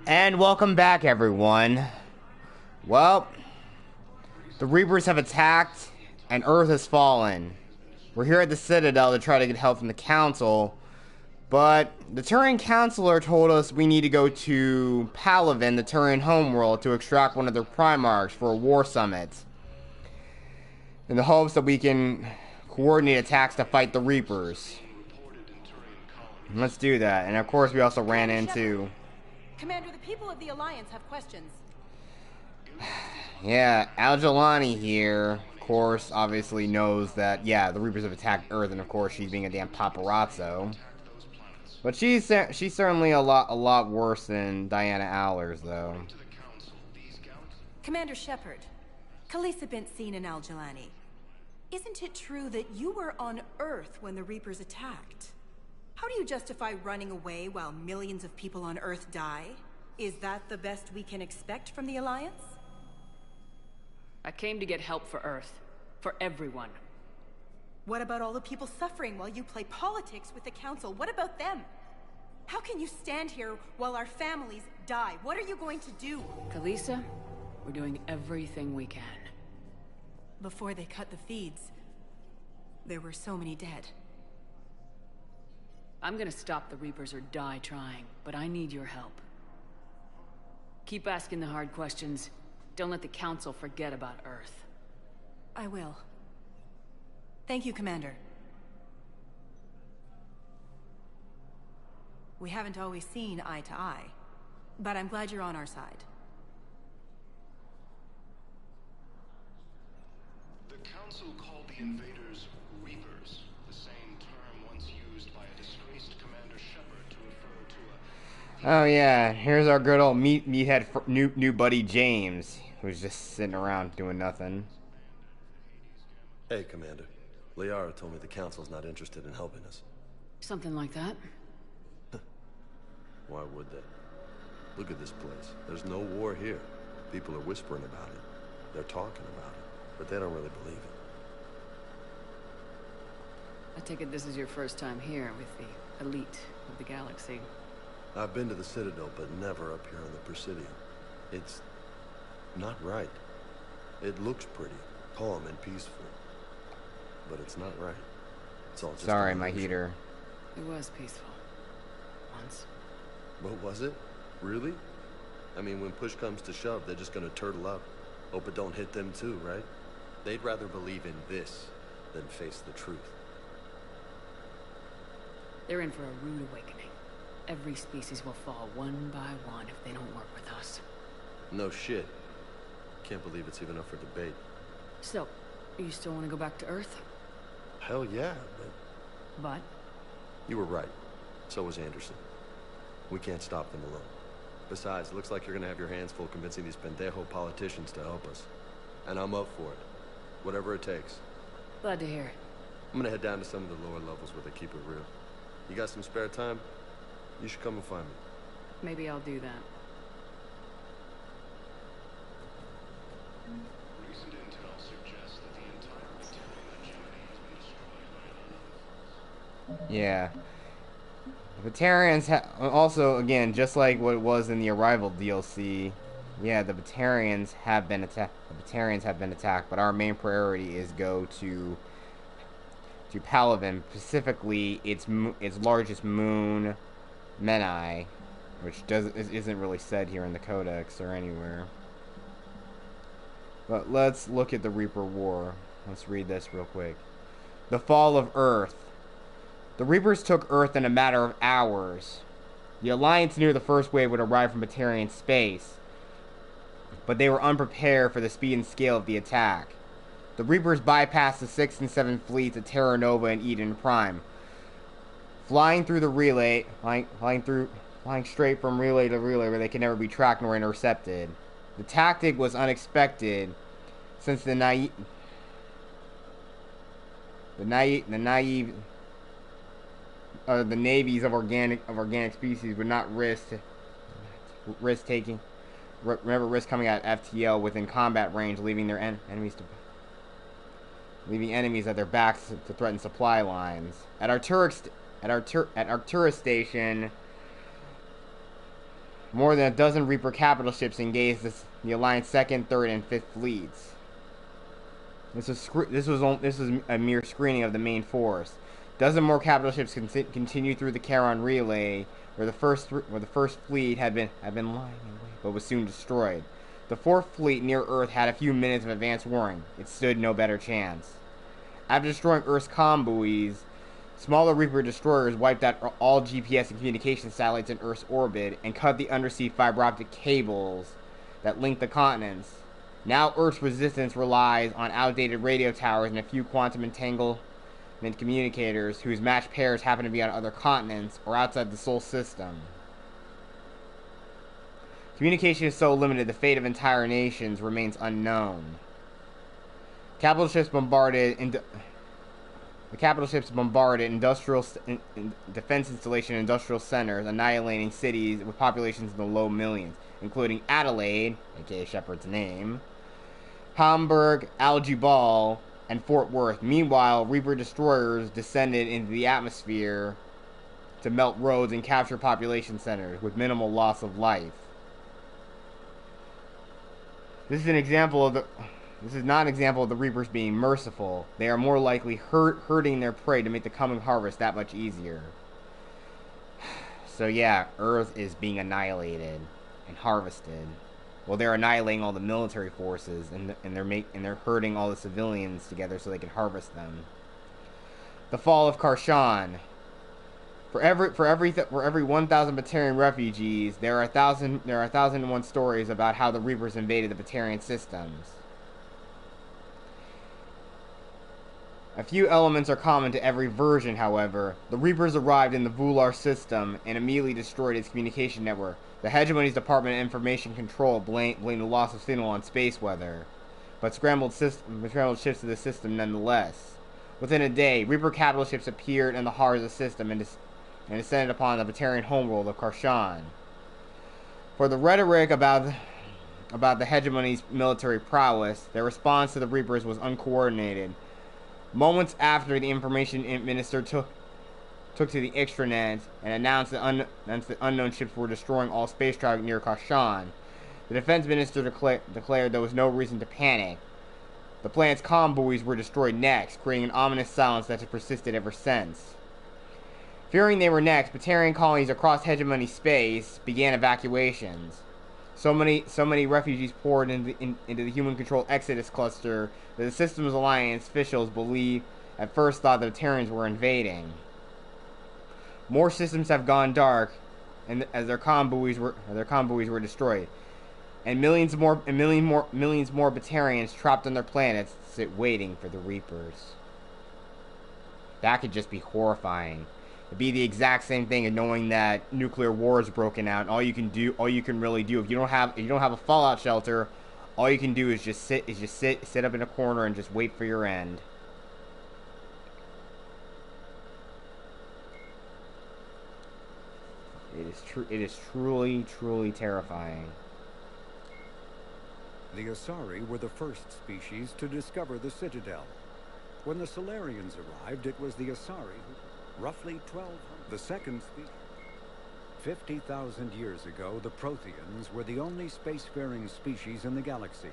And welcome back, everyone. Well, the Reapers have attacked, and Earth has fallen. We're here at the Citadel to try to get help from the Council, but the Turian Counselor told us we need to go to Palaven, the Turian homeworld, to extract one of their Primarchs for a war summit, in the hopes that we can coordinate attacks to fight the Reapers. Let's do that. And of course, we also ran into... Commander, the people of the Alliance have questions. Yeah, Algelani here, of course, obviously knows that, yeah, the Reapers have attacked Earth, and of course she's being a damn paparazzo. But she's certainly a lot worse than Diana Allers, though. Commander Shepard, Khaleesi been seen in Algelani. Isn't it true that you were on Earth when the Reapers attacked? How do you justify running away while millions of people on Earth die? Is that the best we can expect from the Alliance? I came to get help for Earth. For everyone. What about all the people suffering while you play politics with the Council? What about them? How can you stand here while our families die? What are you going to do? Khaleesi, we're doing everything we can. Before they cut the feeds, there were so many dead. I'm gonna stop the Reapers or die trying, but I need your help. Keep asking the hard questions. Don't let the Council forget about Earth. I will. Thank you, Commander. We haven't always seen eye to eye, but I'm glad you're on our side. The Council called the invaders Reapers, the same term once used by a disgraced Commander Shepard to refer to a... Oh yeah, here's our good old meathead new buddy James, who's just sitting around doing nothing. Hey, Commander. Liara told me the Council's not interested in helping us. Something like that? Why would they? Look at this place. There's no war here. People are whispering about it. They're talking about it, but they don't really believe it. I take it this is your first time here with the elite of the galaxy. I've been to the Citadel, but never up here on the Prothean. It's not right. It looks pretty, calm and peaceful. But it's not right. It's all just... Sorry, my heater. It was peaceful. Once. But was it? Really? I mean, when push comes to shove, they're just gonna turtle up. Hope it don't hit them too, right? They'd rather believe in this than face the truth. They're in for a rude awakening. Every species will fall one by one if they don't work with us. No shit. Can't believe it's even up for debate. So, you still want to go back to Earth? Hell yeah, But? You were right. So was Anderson. We can't stop them alone. Besides, it looks like you're gonna have your hands full convincing these pendejo politicians to help us. And I'm up for it. Whatever it takes. Glad to hear it. I'm gonna head down to some of the lower levels where they keep it real. You got some spare time? You should come and find me. Maybe I'll do that. Recent intel suggests that the entire Prothean hegemony has been destroyed by... Yeah. The Batarians also, again, just like what it was in the Arrival DLC, yeah, the Batarians have been attacked, but our main priority is go to Palaven, specifically its largest moon, Menai, which isn't really said here in the Codex or anywhere. But let's look at the Reaper War. Let's read this real quick. The fall of Earth. The Reapers took Earth in a matter of hours. The Alliance knew the first wave would arrive from Batarian space, but they were unprepared for the speed and scale of the attack. The Reapers bypassed the 6th and 7th fleets at Terra Nova and Eden Prime, flying through the relay, flying straight from relay to relay where they could never be tracked nor intercepted. The tactic was unexpected, since the naive the navies of organic species would not risk coming at FTL within combat range, leaving their enemies at their backs to threaten supply lines. At Arcturus Station, More than a dozen Reaper capital ships engaged the Alliance 2nd, 3rd, and 5th fleets. This was a mere screening of the main force. Dozen more capital ships continued through the Charon relay, where the first fleet had been lying in wait, but was soon destroyed. The 4th fleet near Earth had a few minutes of advance warning. It stood no better chance. After destroying Earth's comm buoys, smaller Reaper destroyers wiped out all GPS and communication satellites in Earth's orbit and cut the undersea fiber optic cables that linked the continents. Now Earth's resistance relies on outdated radio towers and a few quantum entanglement communicators whose matched pairs happen to be on other continents or outside the Sol system. Communication is so limited, the fate of entire nations remains unknown. Capital ships bombarded industrial defense installation and industrial centers, annihilating cities with populations in the low millions, including Adelaide, aka Shepard's name, Hamburg, Al-Jubal, and Fort Worth. Meanwhile, Reaper destroyers descended into the atmosphere to melt roads and capture population centers with minimal loss of life. This is not an example of the Reapers being merciful. They are more likely hurting their prey to make the coming harvest that much easier. So yeah, Earth is being annihilated and harvested. Well, they're annihilating all the military forces, and they're herding all the civilians together so they can harvest them. The fall of Karshan. For every 1,000 Batarian refugees, there are 1,001 stories about how the Reapers invaded the Batarian systems. A few elements are common to every version, however. The Reapers arrived in the Vular system and immediately destroyed its communication network. The Hegemony's Department of Information Control blamed the loss of signal on space weather, but scrambled ships to the system nonetheless. Within a day, Reaper capital ships appeared in the heart of the system and descended upon the Batarian homeworld of Karshan. For the rhetoric about the Hegemony's military prowess, their response to the Reapers was uncoordinated. Moments after the information minister took to the extranet and announced that unknown ships were destroying all space traffic near Karshan, the defense minister declared there was no reason to panic. The planet's comm buoys were destroyed next, creating an ominous silence that has persisted ever since. Fearing they were next, Batarian colonies across Hegemony space began evacuations. So many refugees poured into the human-controlled Exodus cluster that the Systems Alliance officials at first thought the Batarians were invading. More systems have gone dark, and as their comm buoys were destroyed, and millions more Batarians trapped on their planets sit waiting for the Reapers. That could just be horrifying. It'd be the exact same thing as knowing that nuclear war is broken out, and all you can really do if you don't have a fallout shelter, all you can do is just sit up in a corner and just wait for your end. It is truly terrifying. The Asari were the first species to discover the Citadel. When the Solarians arrived, it was the Asari who... Roughly 1,200. The second species. 50,000 years ago, the Protheans were the only spacefaring species in the galaxy.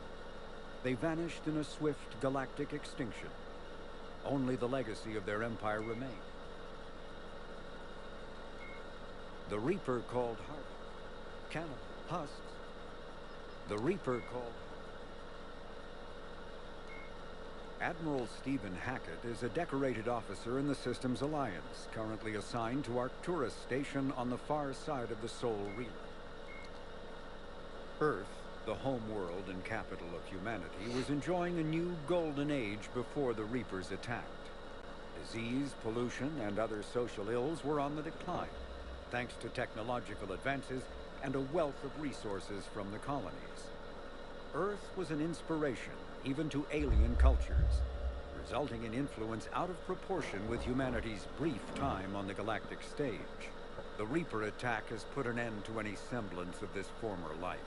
They vanished in a swift galactic extinction. Only the legacy of their empire remained. The Reaper called Harvest. Cannibal husks. The Reaper called... Admiral Stephen Hackett is a decorated officer in the Systems Alliance, currently assigned to Arcturus Station on the far side of the Sol Relay. Earth, the home world and capital of humanity, was enjoying a new golden age before the Reapers attacked. Disease, pollution, and other social ills were on the decline, thanks to technological advances and a wealth of resources from the colonies. Earth was an inspiration even to alien cultures, resulting in influence out of proportion with humanity's brief time on the galactic stage. The Reaper attack has put an end to any semblance of this former life.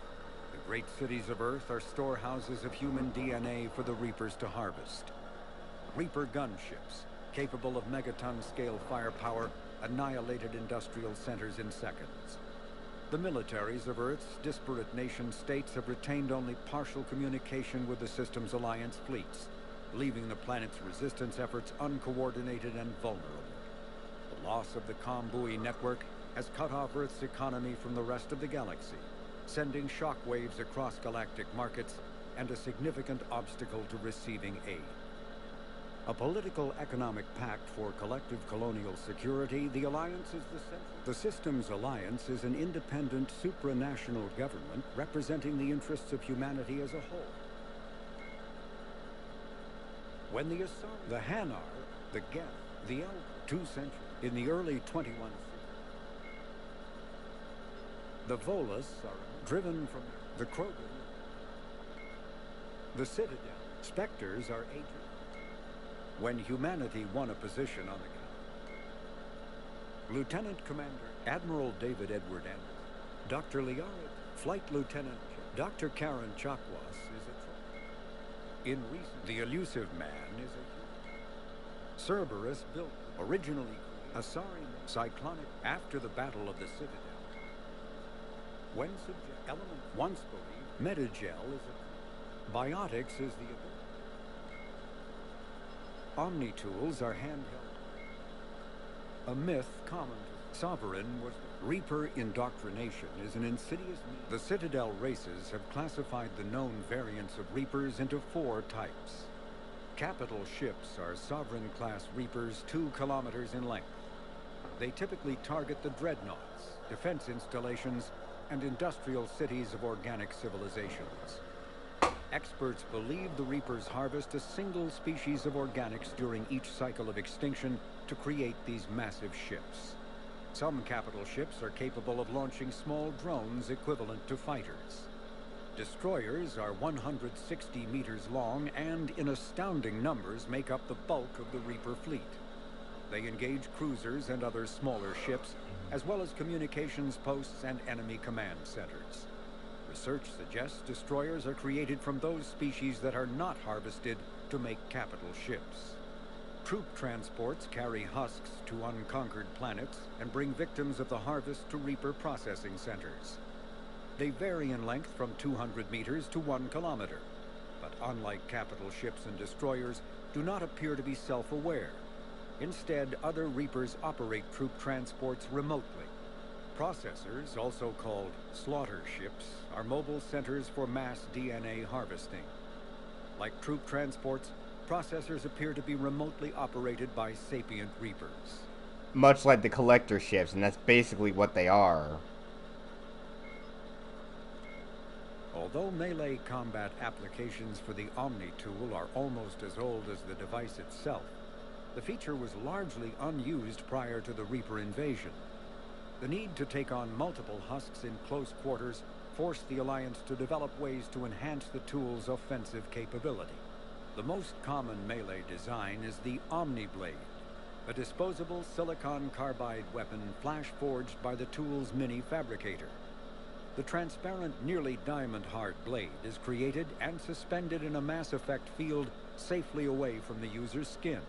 The great cities of Earth are storehouses of human DNA for the Reapers to harvest. Reaper gunships, capable of megaton-scale firepower, annihilated industrial centers in seconds. The militaries of Earth's disparate nation-states have retained only partial communication with the system's alliance fleets, leaving the planet's resistance efforts uncoordinated and vulnerable. The loss of the comm network has cut off Earth's economy from the rest of the galaxy, sending shockwaves across galactic markets and a significant obstacle to receiving aid. A political economic pact for collective colonial security, the Alliance is the system's alliance is an independent supranational government representing the interests of humanity as a whole. When the Hanar, the Geth, the Elk, 2 centuries, in the early 21st century, the Volus are driven from the Krogan, the Citadel, Spectres are agents. When humanity won a position on the Lieutenant Commander Admiral David Edward Anderson, Dr. Liara, Flight Lieutenant Dr. Karen Chakwas is a in recent the elusive man is a Cerberus built originally Asari cyclonic after the Battle of the Citadel. When subject element once believed Metagel is a biotics is the ability. Omni-tools are handheld. A myth common to Sovereign was Reaper indoctrination is an insidious myth. The Citadel races have classified the known variants of Reapers into 4 types. Capital ships are Sovereign-class Reapers 2 kilometers in length. They typically target the dreadnoughts, defense installations, and industrial cities of organic civilizations. Experts believe the Reapers harvest a single species of organics during each cycle of extinction to create these massive ships. Some capital ships are capable of launching small drones equivalent to fighters. Destroyers are 160 meters long and, in astounding numbers, make up the bulk of the Reaper fleet. They engage cruisers and other smaller ships, as well as communications posts and enemy command centers. Research suggests destroyers are created from those species that are not harvested to make capital ships. Troop transports carry husks to unconquered planets and bring victims of the harvest to Reaper processing centers. They vary in length from 200 meters to 1 kilometer, but unlike capital ships and destroyers, do not appear to be self-aware. Instead, other Reapers operate troop transports remotely. Processors, also called slaughter ships, are mobile centers for mass DNA harvesting. Like troop transports, processors appear to be remotely operated by sapient Reapers. Much like the collector ships, and that's basically what they are. Although melee combat applications for the Omni tool are almost as old as the device itself, the feature was largely unused prior to the Reaper invasion. The need to take on multiple husks in close quarters forced the Alliance to develop ways to enhance the tool's offensive capability. The most common melee design is the Omni-Blade, a disposable silicon carbide weapon flash-forged by the tool's mini-fabricator. The transparent, nearly diamond-hard blade is created and suspended in a mass effect field safely away from the user's skin.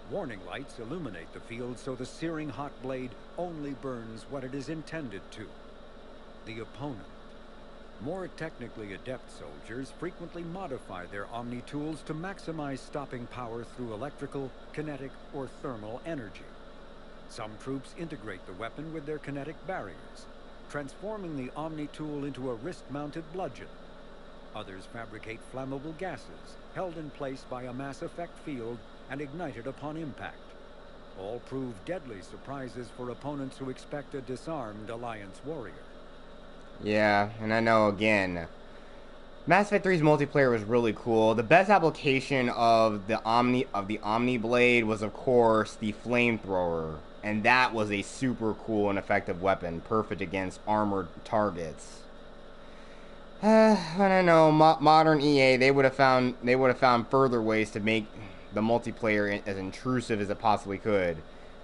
Warning lights illuminate the field so the searing hot blade only burns what it is intended to: the opponent. More technically adept soldiers frequently modify their Omni tools to maximize stopping power through electrical, kinetic, or thermal energy. Some troops integrate the weapon with their kinetic barriers, transforming the Omni tool into a wrist-mounted bludgeon. Others fabricate flammable gases, held in place by a mass effect field and ignited upon impact. All prove deadly surprises for opponents who expect a disarmed Alliance warrior. Yeah, and I know, again, Mass Effect 3's multiplayer was really cool. The best application of the Omni Blade was, of course, the flamethrower, and that was a super cool and effective weapon, perfect against armored targets. I don't know, modern EA, they would have found further ways to make the multiplayer as intrusive as it possibly could.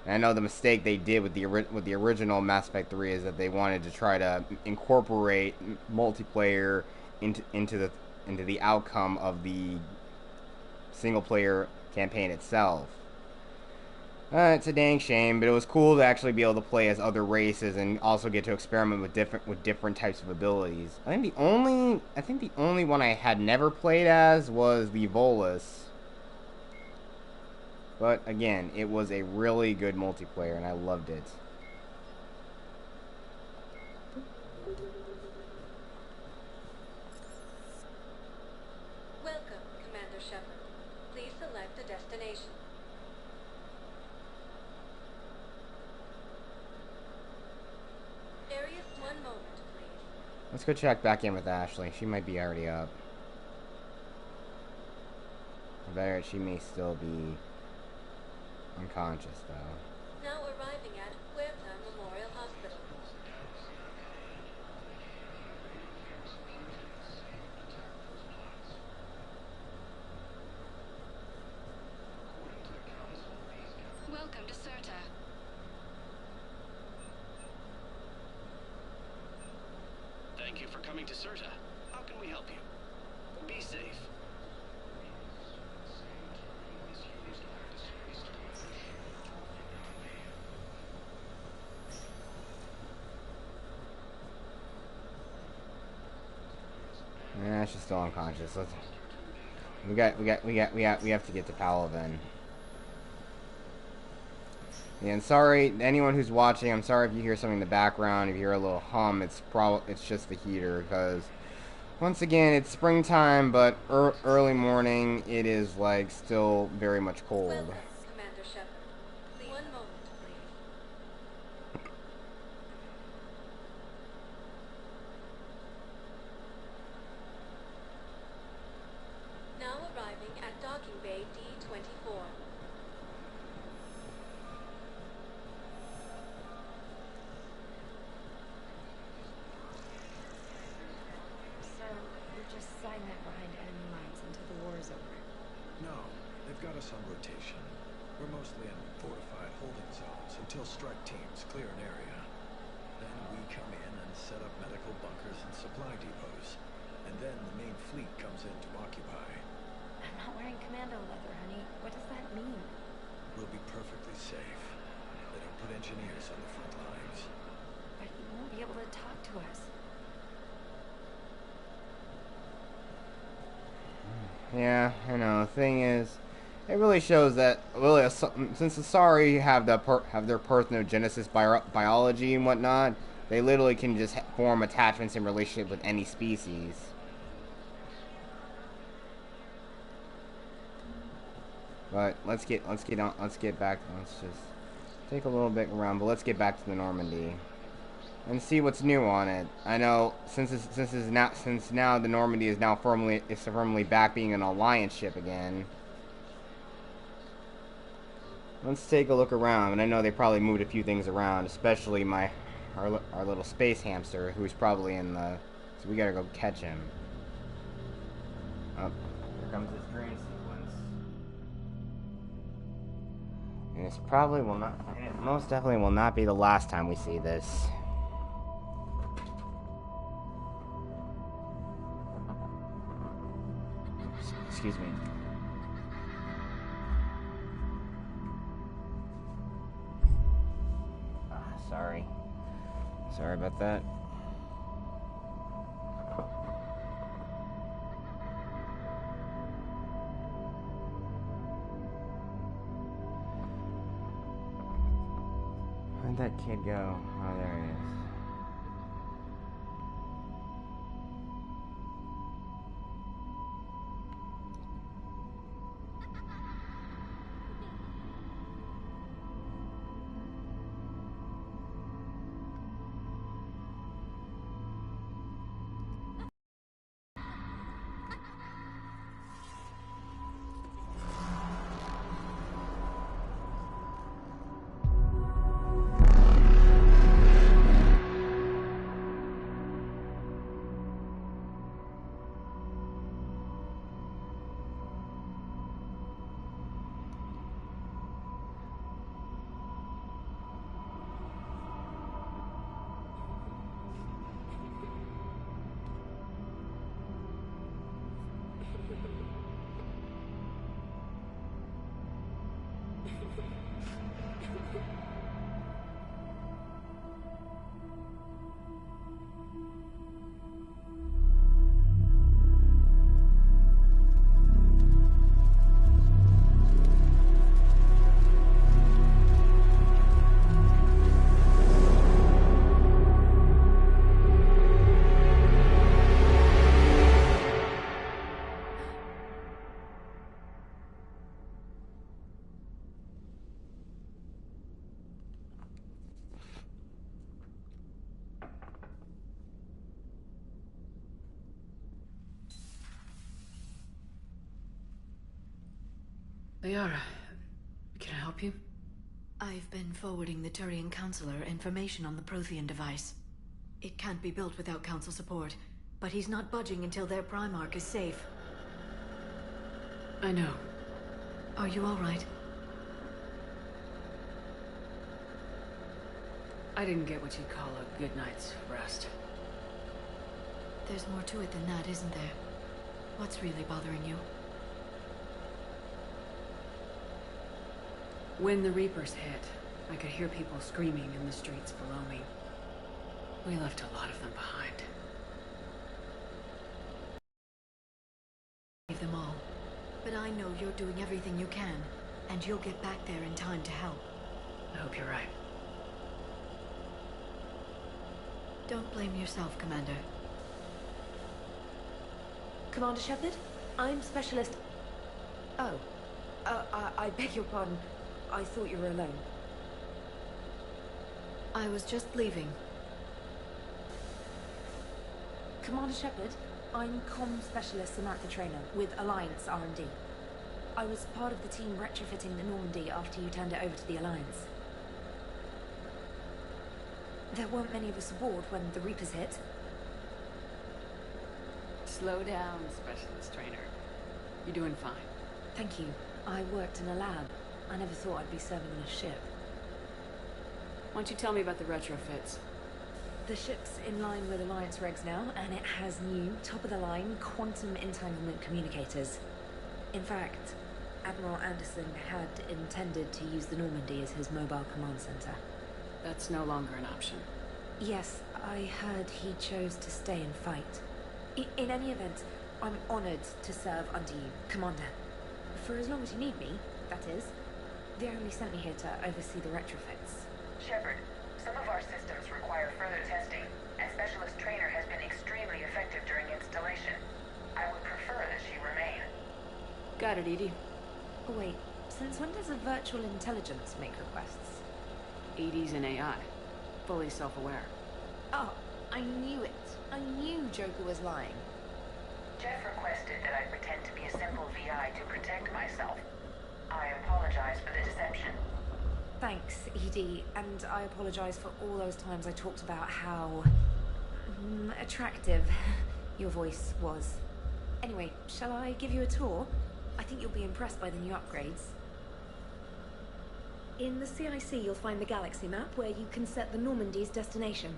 And I know the mistake they did with the original Mass Effect 3 is that they wanted to try to incorporate multiplayer into the outcome of the single player campaign itself. It's a dang shame, but it was cool to actually be able to play as other races and also get to experiment with different types of abilities. I think the only one I had never played as was the Volus. But again, it was a really good multiplayer and I loved it. Welcome, Commander Shepard. Please select a destination. Area, 1 moment, please. Let's go check back in with Ashley. She might be already up. Better, she may still be unconscious, though. Now arriving at Huerta Memorial Hospital. Welcome to Certa. Thank you for coming to Certa. How can we help you? Be safe. Nah, she's still unconscious. We have to get to Palaven. And sorry, anyone who's watching, I'm sorry if you hear something in the background, if you hear a little hum, it's just the heater, because once again, it's springtime, but early morning, it is like still very much cold. Welcome, Commander Shepard. Please, 1 moment, please. Now arriving at Docking Bay D-24. So, we're just sliding that behind enemy lines until the war is over. No, they've got us on rotation. We're mostly in fortified holding zones until strike teams clear an area. Then we come in and set up medical bunkers and supply depots. And then the main fleet comes in to occupy. I'm not wearing commando leather, honey. What does that mean? We'll be perfectly safe. They don't put engineers on the front lines. But you won't be able to talk to us. Yeah, I know. The thing is, it really shows that really, since the Asari have their parthenogenesis biology and whatnot, they literally can just form attachments and relationship with any species. But let's just take a little bit around. But let's get back to the Normandy and see what's new on it. I know since now the Normandy is now firmly back being an alliance ship again. Let's take a look around, and I know they probably moved a few things around, especially our little space hamster, who's probably in the. So we gotta go catch him. Oh, here comes this dream sequence, and it's probably will not. And it most definitely will not be the last time we see this. Excuse me. Sorry about that. Where'd that kid go? Oh, there he is. Liara, can I help you? I've been forwarding the Turian Counselor information on the Prothean device. It can't be built without Council support, but he's not budging until their Primarch is safe. I know. Are you all right? I didn't get what you'd call a good night's rest. There's more to it than that, isn't there? What's really bothering you? When the Reapers hit, I could hear people screaming in the streets below me. We left a lot of them behind. Save them all. But I know you're doing everything you can, and you'll get back there in time to help. I hope you're right. Don't blame yourself, Commander. Commander Shepard, I'm Specialist... Oh. I beg your pardon. I thought you were alone. I was just leaving. Commander Shepard, I'm Comm Specialist Samantha Trainer with Alliance R&D. I was part of the team retrofitting the Normandy after you turned it over to the Alliance. There weren't many of us aboard when the Reapers hit. Slow down, Specialist Trainer. You're doing fine. Thank you. I worked in a lab. I never thought I'd be serving on a ship. Why don't you tell me about the retrofits? The ship's in line with Alliance regs now, and it has new, top-of-the-line, quantum entanglement communicators. In fact, Admiral Anderson had intended to use the Normandy as his mobile command center. That's no longer an option. Yes, I heard he chose to stay and fight. In any event, I'm honored to serve under you, Commander. For as long as you need me, that is. They only sent me here to oversee the retrofits. Shepard, some of our systems require further testing, and Specialist Trainer has been extremely effective during installation. I would prefer that she remain. Got it, Edie. Oh wait, since when does a virtual intelligence make requests? Edie's an AI. Fully self-aware. Oh, I knew it. I knew Joker was lying. Jeff requested that I pretend to be a simple VI to protect myself. I apologize for the deception. Thanks, Edie, and I apologize for all those times I talked about how... attractive your voice was. Anyway, shall I give you a tour? I think you'll be impressed by the new upgrades. In the CIC, you'll find the galaxy map where you can set the Normandy's destination.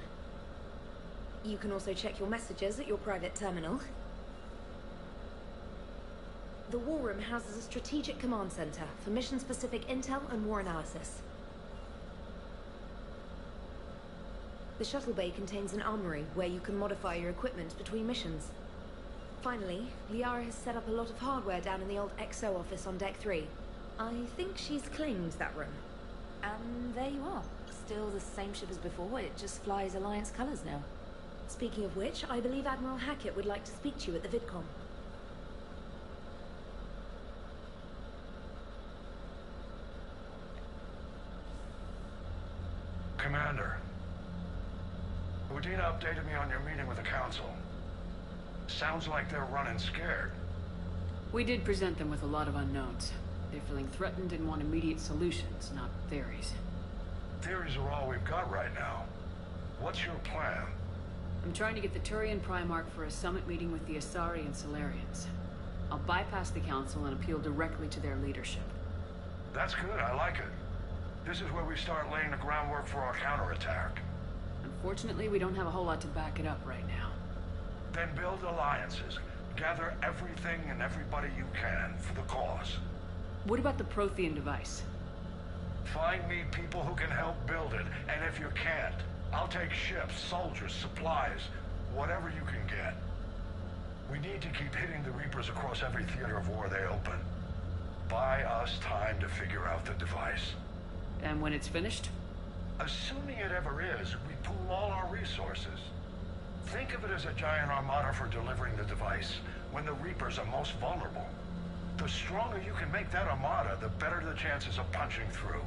You can also check your messages at your private terminal. The War Room houses a strategic command center for mission-specific intel and war analysis. The shuttle bay contains an armory where you can modify your equipment between missions. Finally, Liara has set up a lot of hardware down in the old XO office on Deck 3. I think she's claimed that room. And there you are. Still the same ship as before, it just flies Alliance colors now. Speaking of which, I believe Admiral Hackett would like to speak to you at the VidCon. Commander, Udina updated me on your meeting with the Council. Sounds like they're running scared. We did present them with a lot of unknowns. They're feeling threatened and want immediate solutions, not theories. Theories are all we've got right now. What's your plan? I'm trying to get the Turian Primarch for a summit meeting with the Asari and Solarians. I'll bypass the Council and appeal directly to their leadership. That's good, I like it. This is where we start laying the groundwork for our counterattack. Unfortunately, we don't have a whole lot to back it up right now. Then build alliances. Gather everything and everybody you can for the cause. What about the Prothean device? Find me people who can help build it, and if you can't, I'll take ships, soldiers, supplies, whatever you can get. We need to keep hitting the Reapers across every theater of war they open. Buy us time to figure out the device. And when it's finished? Assuming it ever is, we pool all our resources. Think of it as a giant armada for delivering the device when the Reapers are most vulnerable. The stronger you can make that armada, the better the chances of punching through.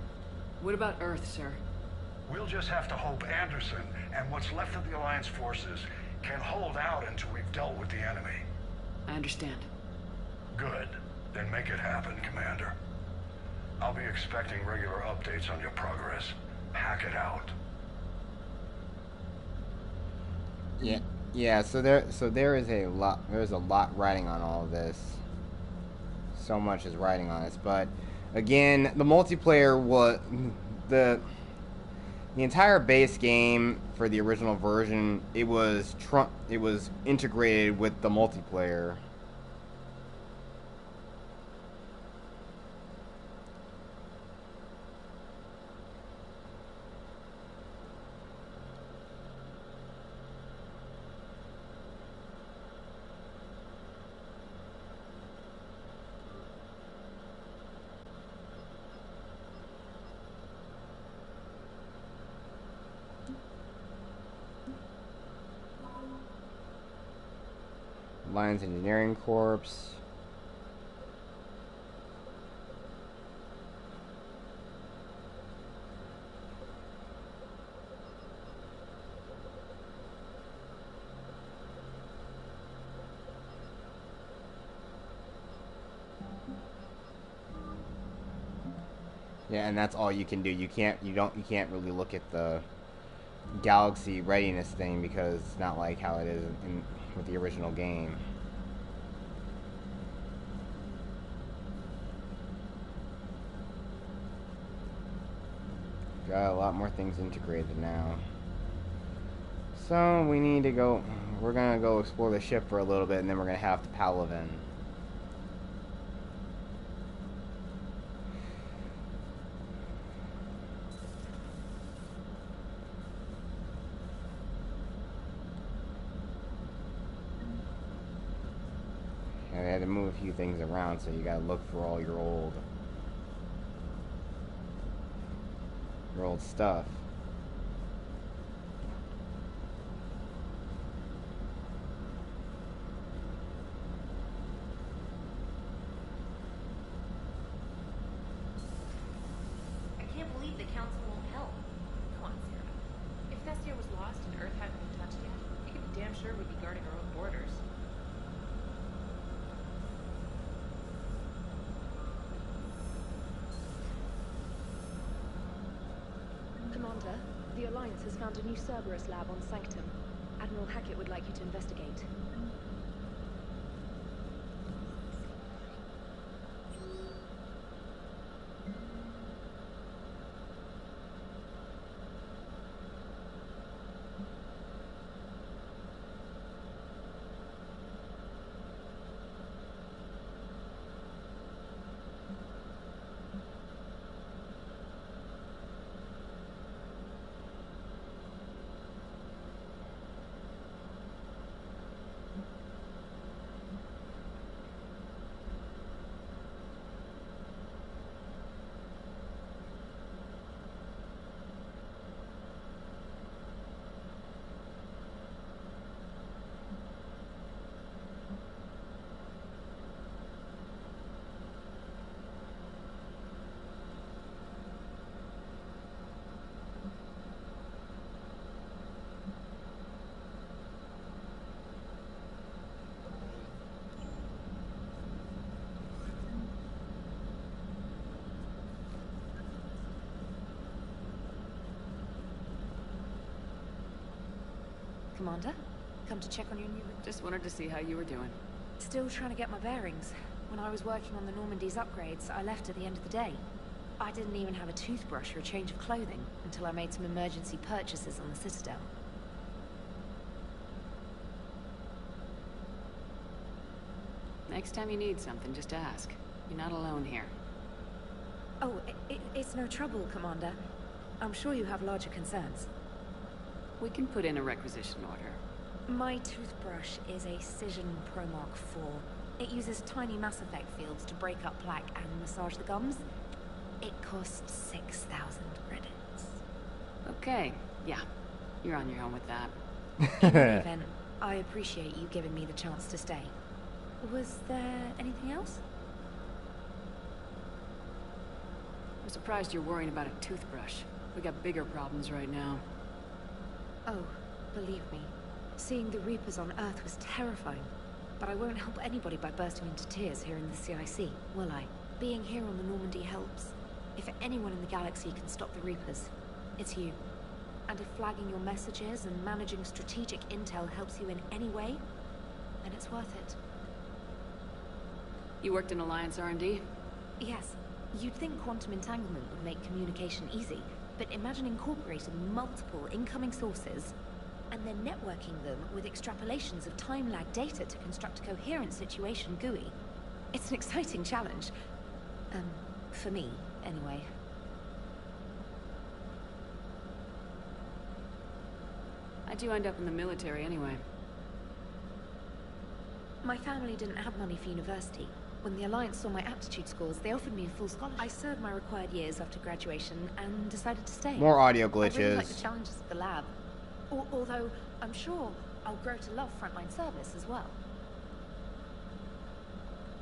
What about Earth, sir? We'll just have to hope Anderson and what's left of the Alliance forces can hold out until we've dealt with the enemy. I understand. Good. Then make it happen, Commander. I'll be expecting regular updates on your progress. Hack it out. Yeah, so there is a lot, there's a lot riding on all of this. So much is riding on this, but again, the multiplayer was the entire base game for the original version. It was integrated with the multiplayer. Alliance Engineering Corps. Yeah, and that's all you can do. You can't really look at the galaxy readiness thing because it's not like how it is with the original game. Got a lot more things integrated now. So we need to go, we're gonna go explore the ship for a little bit and then we're gonna have to Palaven. Yeah, they had to move a few things around, so you gotta look for all your old stuff. I can't believe the Council won't help. Come on, Sarah. If Thestia was lost and Earth hadn't been touched yet, you could be damn sure we'd be guarding our own borders. Commander, the Alliance has found a new Cerberus lab on Sanctum. Admiral Hackett would like you to investigate. Commander, come to check on your new... Just wanted to see how you were doing. Still trying to get my bearings. When I was working on the Normandy's upgrades, I left at the end of the day. I didn't even have a toothbrush or a change of clothing until I made some emergency purchases on the Citadel. Next time you need something, just ask. You're not alone here. Oh, it's no trouble, Commander. I'm sure you have larger concerns. We can put in a requisition order. My toothbrush is a Cision Primarch 4. It uses tiny Mass Effect fields to break up plaque and massage the gums. It costs 6,000 credits. Okay, yeah. You're on your own with that. In any event, I appreciate you giving me the chance to stay. Was there anything else? I'm surprised you're worrying about a toothbrush. We got bigger problems right now. Oh, believe me, seeing the Reapers on Earth was terrifying. But I won't help anybody by bursting into tears here in the CIC, will I? Being here on the Normandy helps. If anyone in the galaxy can stop the Reapers, it's you. And if flagging your messages and managing strategic intel helps you in any way, then it's worth it. You worked in Alliance R&D? Yes. You'd think quantum entanglement would make communication easy, but imagine incorporating multiple incoming sources and then networking them with extrapolations of time-lag data to construct a coherent situation GUI. It's an exciting challenge. For me, anyway. How'd you end up in the military anyway? My family didn't have money for university. When the Alliance saw my aptitude scores, they offered me a full scholarship. I served my required years after graduation and decided to stay. More audio I really glitches. like the challenges of the lab. Although, I'm sure I'll grow to love frontline service as well.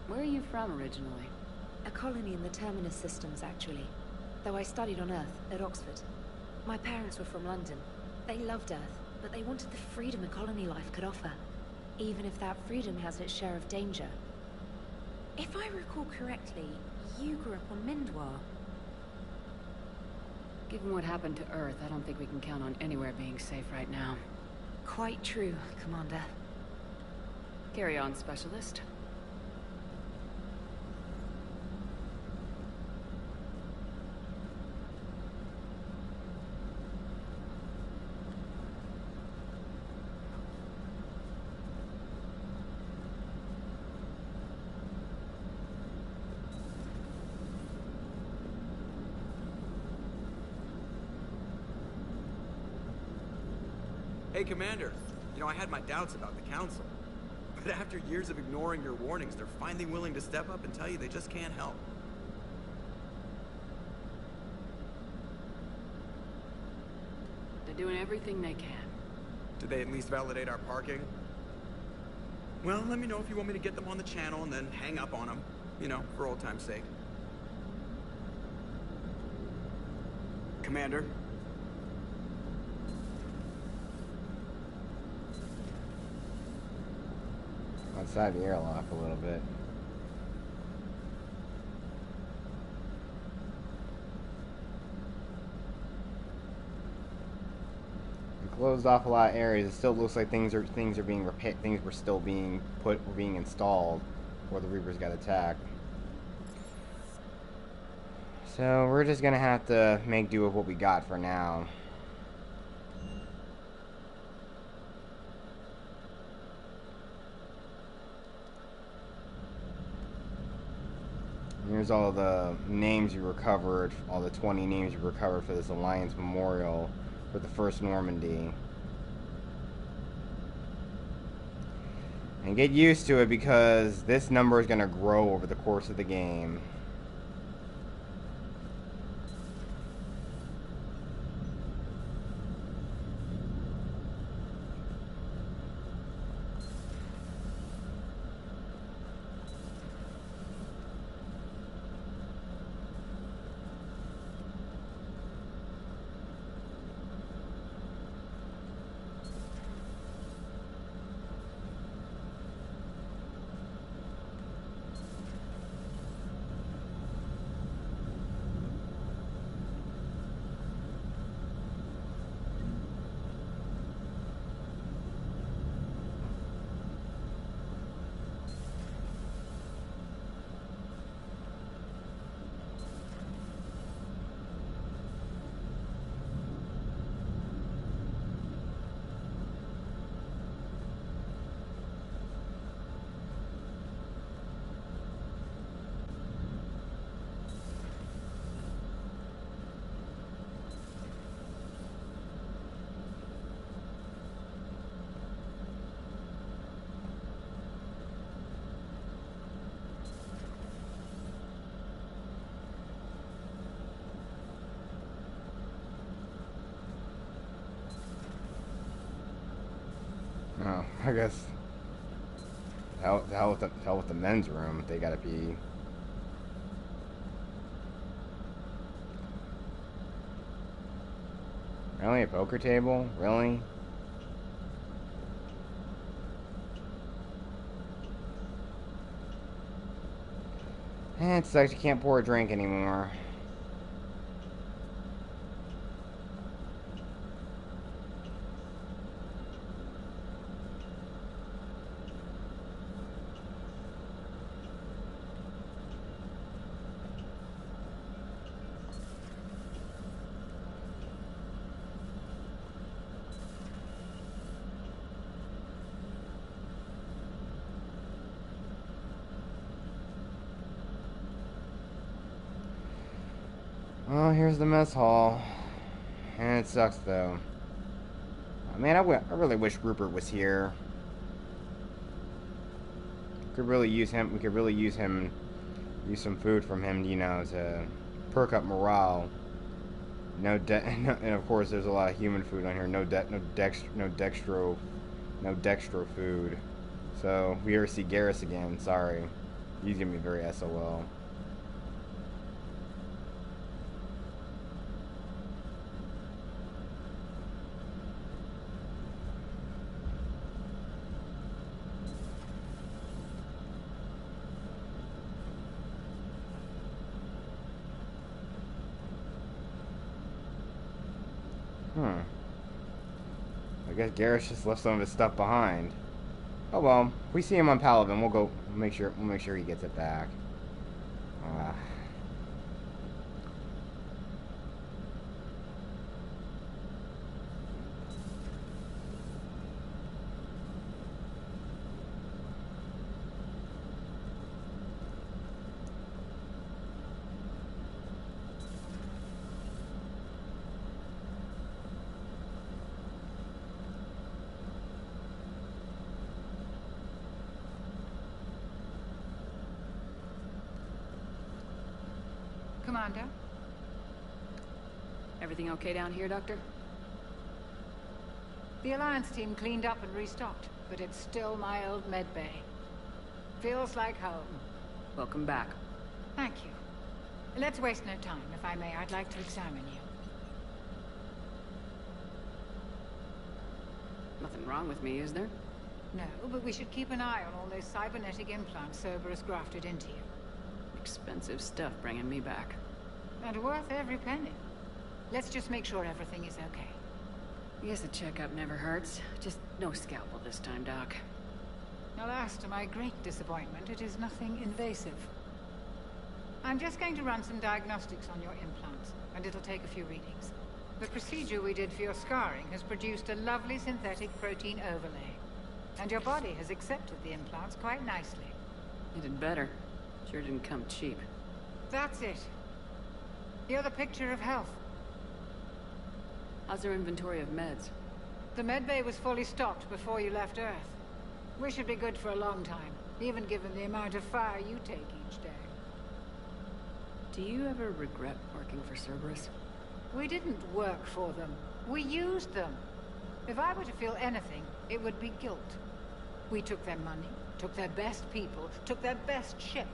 Where are you from originally? A colony in the Terminus systems, actually. Though I studied on Earth, at Oxford. My parents were from London. They loved Earth, but they wanted the freedom a colony life could offer. Even if that freedom has its share of danger. If I recall correctly, you grew up on Mindwar. Given what happened to Earth, I don't think we can count on anywhere being safe right now. Quite true, Commander. Carry on, Specialist. Hey, Commander. You know, I had my doubts about the Council. But after years of ignoring your warnings, they're finally willing to step up and tell you they just can't help. They're doing everything they can. Did they at least validate our parking? Well, let me know if you want me to get them on the channel and then hang up on them. You know, for old time's sake. Commander? Outside the airlock a little bit. We closed off a lot of areas. It still looks like things are being repaired. Things were still being being installed before the Reapers got attacked. So we're just gonna have to make do with what we got for now. Here's all the names you recovered, all the 20 names you recovered for this Alliance Memorial for the first Normandy. And get used to it because this number is going to grow over the course of the game. I guess. Hell with the men's room. They gotta be. Really, a poker table? Really? It sucks you can't pour a drink anymore. Well, here's the mess hall. And it sucks, though. Man, I really wish Rupert was here. Could really use him. We could really use him. Use some food from him, you know, to perk up morale. And of course, there's a lot of human food on here. No dextro food. So, if we ever see Garrus again, sorry. He's gonna be very SOL. I guess Garrus just left some of his stuff behind. Oh well, if we see him on Palaven, we'll make sure he gets it back. Commander? Everything okay down here, Doctor? The Alliance team cleaned up and restocked, but it's still my old medbay. Feels like home. Welcome back. Thank you. Let's waste no time. If I may, I'd like to examine you. Nothing wrong with me, is there? No, but we should keep an eye on all those cybernetic implants Cerberus grafted into you. Expensive stuff bringing me back. And worth every penny. Let's just make sure everything is okay. Guess a checkup never hurts. Just no scalpel this time, Doc. Alas, to my great disappointment, it is nothing invasive. I'm just going to run some diagnostics on your implants, and it'll take a few readings. The procedure we did for your scarring has produced a lovely synthetic protein overlay. And your body has accepted the implants quite nicely. You did better. Sure didn't come cheap. That's it. You're the picture of health. How's our inventory of meds? The medbay was fully stocked before you left Earth. We should be good for a long time, even given the amount of fire you take each day. Do you ever regret working for Cerberus? We didn't work for them. We used them. If I were to feel anything, it would be guilt. We took their money, took their best people, took their best ship.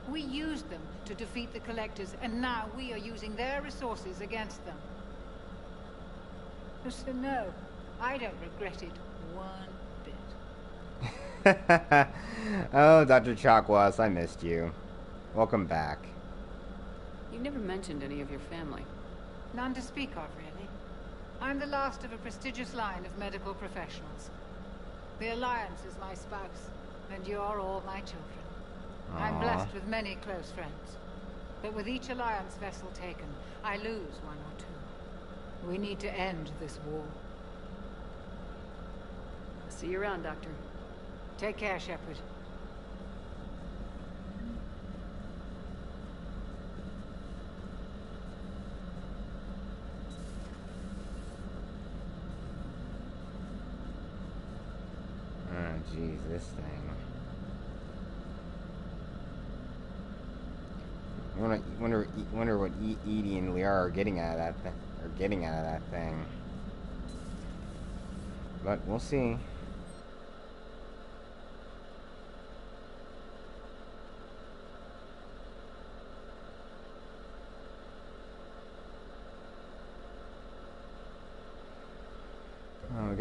We used them to defeat the Collectors, and now we are using their resources against them. So no, I don't regret it one bit. Oh, Dr. Chakwas, I missed you. Welcome back. You never mentioned any of your family. None to speak of, really. I'm the last of a prestigious line of medical professionals. The Alliance is my spouse, and you're all my children. I'm blessed with many close friends. But with each Alliance vessel taken, I lose one or two. We need to end this war. See you around, Doctor. Take care, Shepard. Oh, jeez, this thing. Wonder what Edie and Liara are getting out of that thing. But we'll see.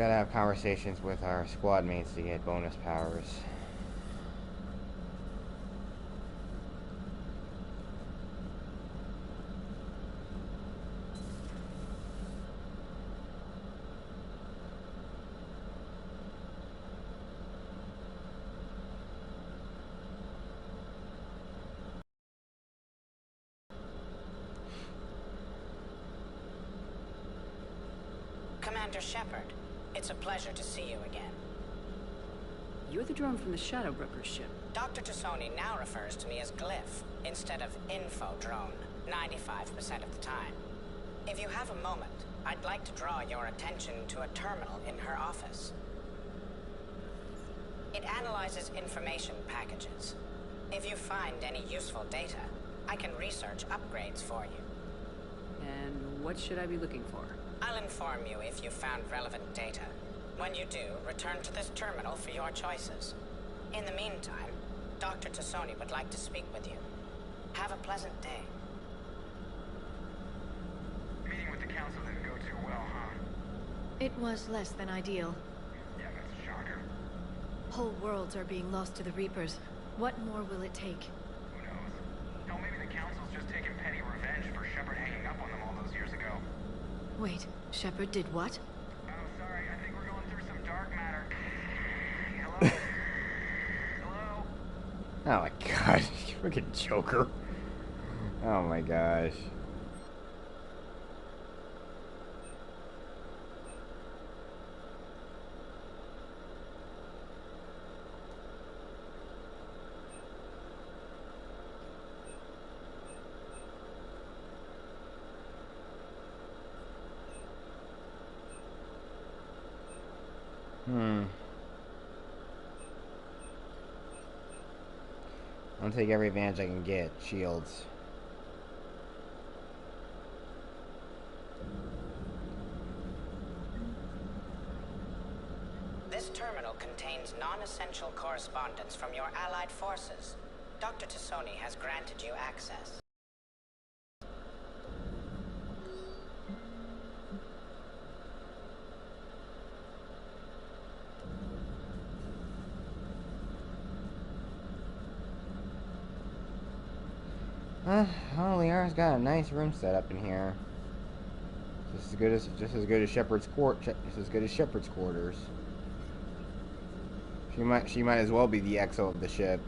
gotta have conversations with our squad mates to get bonus powers. Commander Shepard, it's a pleasure to see you again. You're the drone from the Shadow Broker's ship. Dr. Tassoni now refers to me as Glyph instead of Info Drone, 95% of the time. If you have a moment, I'd like to draw your attention to a terminal in her office. It analyzes information packages. If you find any useful data, I can research upgrades for you. And what should I be looking for? I'll inform you if you found relevant data. When you do, return to this terminal for your choices. In the meantime, Dr. Tassoni would like to speak with you. Have a pleasant day. Meeting with the council didn't go too well, huh? It was less than ideal. Yeah, that's a shocker. Whole worlds are being lost to the Reapers. What more will it take? Who knows? Hell, maybe the council's just taking petty revenge for Shepard hanging up on them all those years ago. Wait, Shepard did what? Oh, sorry, I think we're going through some dark matter. Hello? Hello? Oh my gosh, you freaking Joker. Oh my gosh. I'll take every advantage I can get. Shields. This terminal contains non-essential correspondence from your allied forces. Dr. Tassoni has granted you access. Oh, Liara's got a nice room set up in here. Just as good as Shepard's quarters. She might as well be the XO of the ship.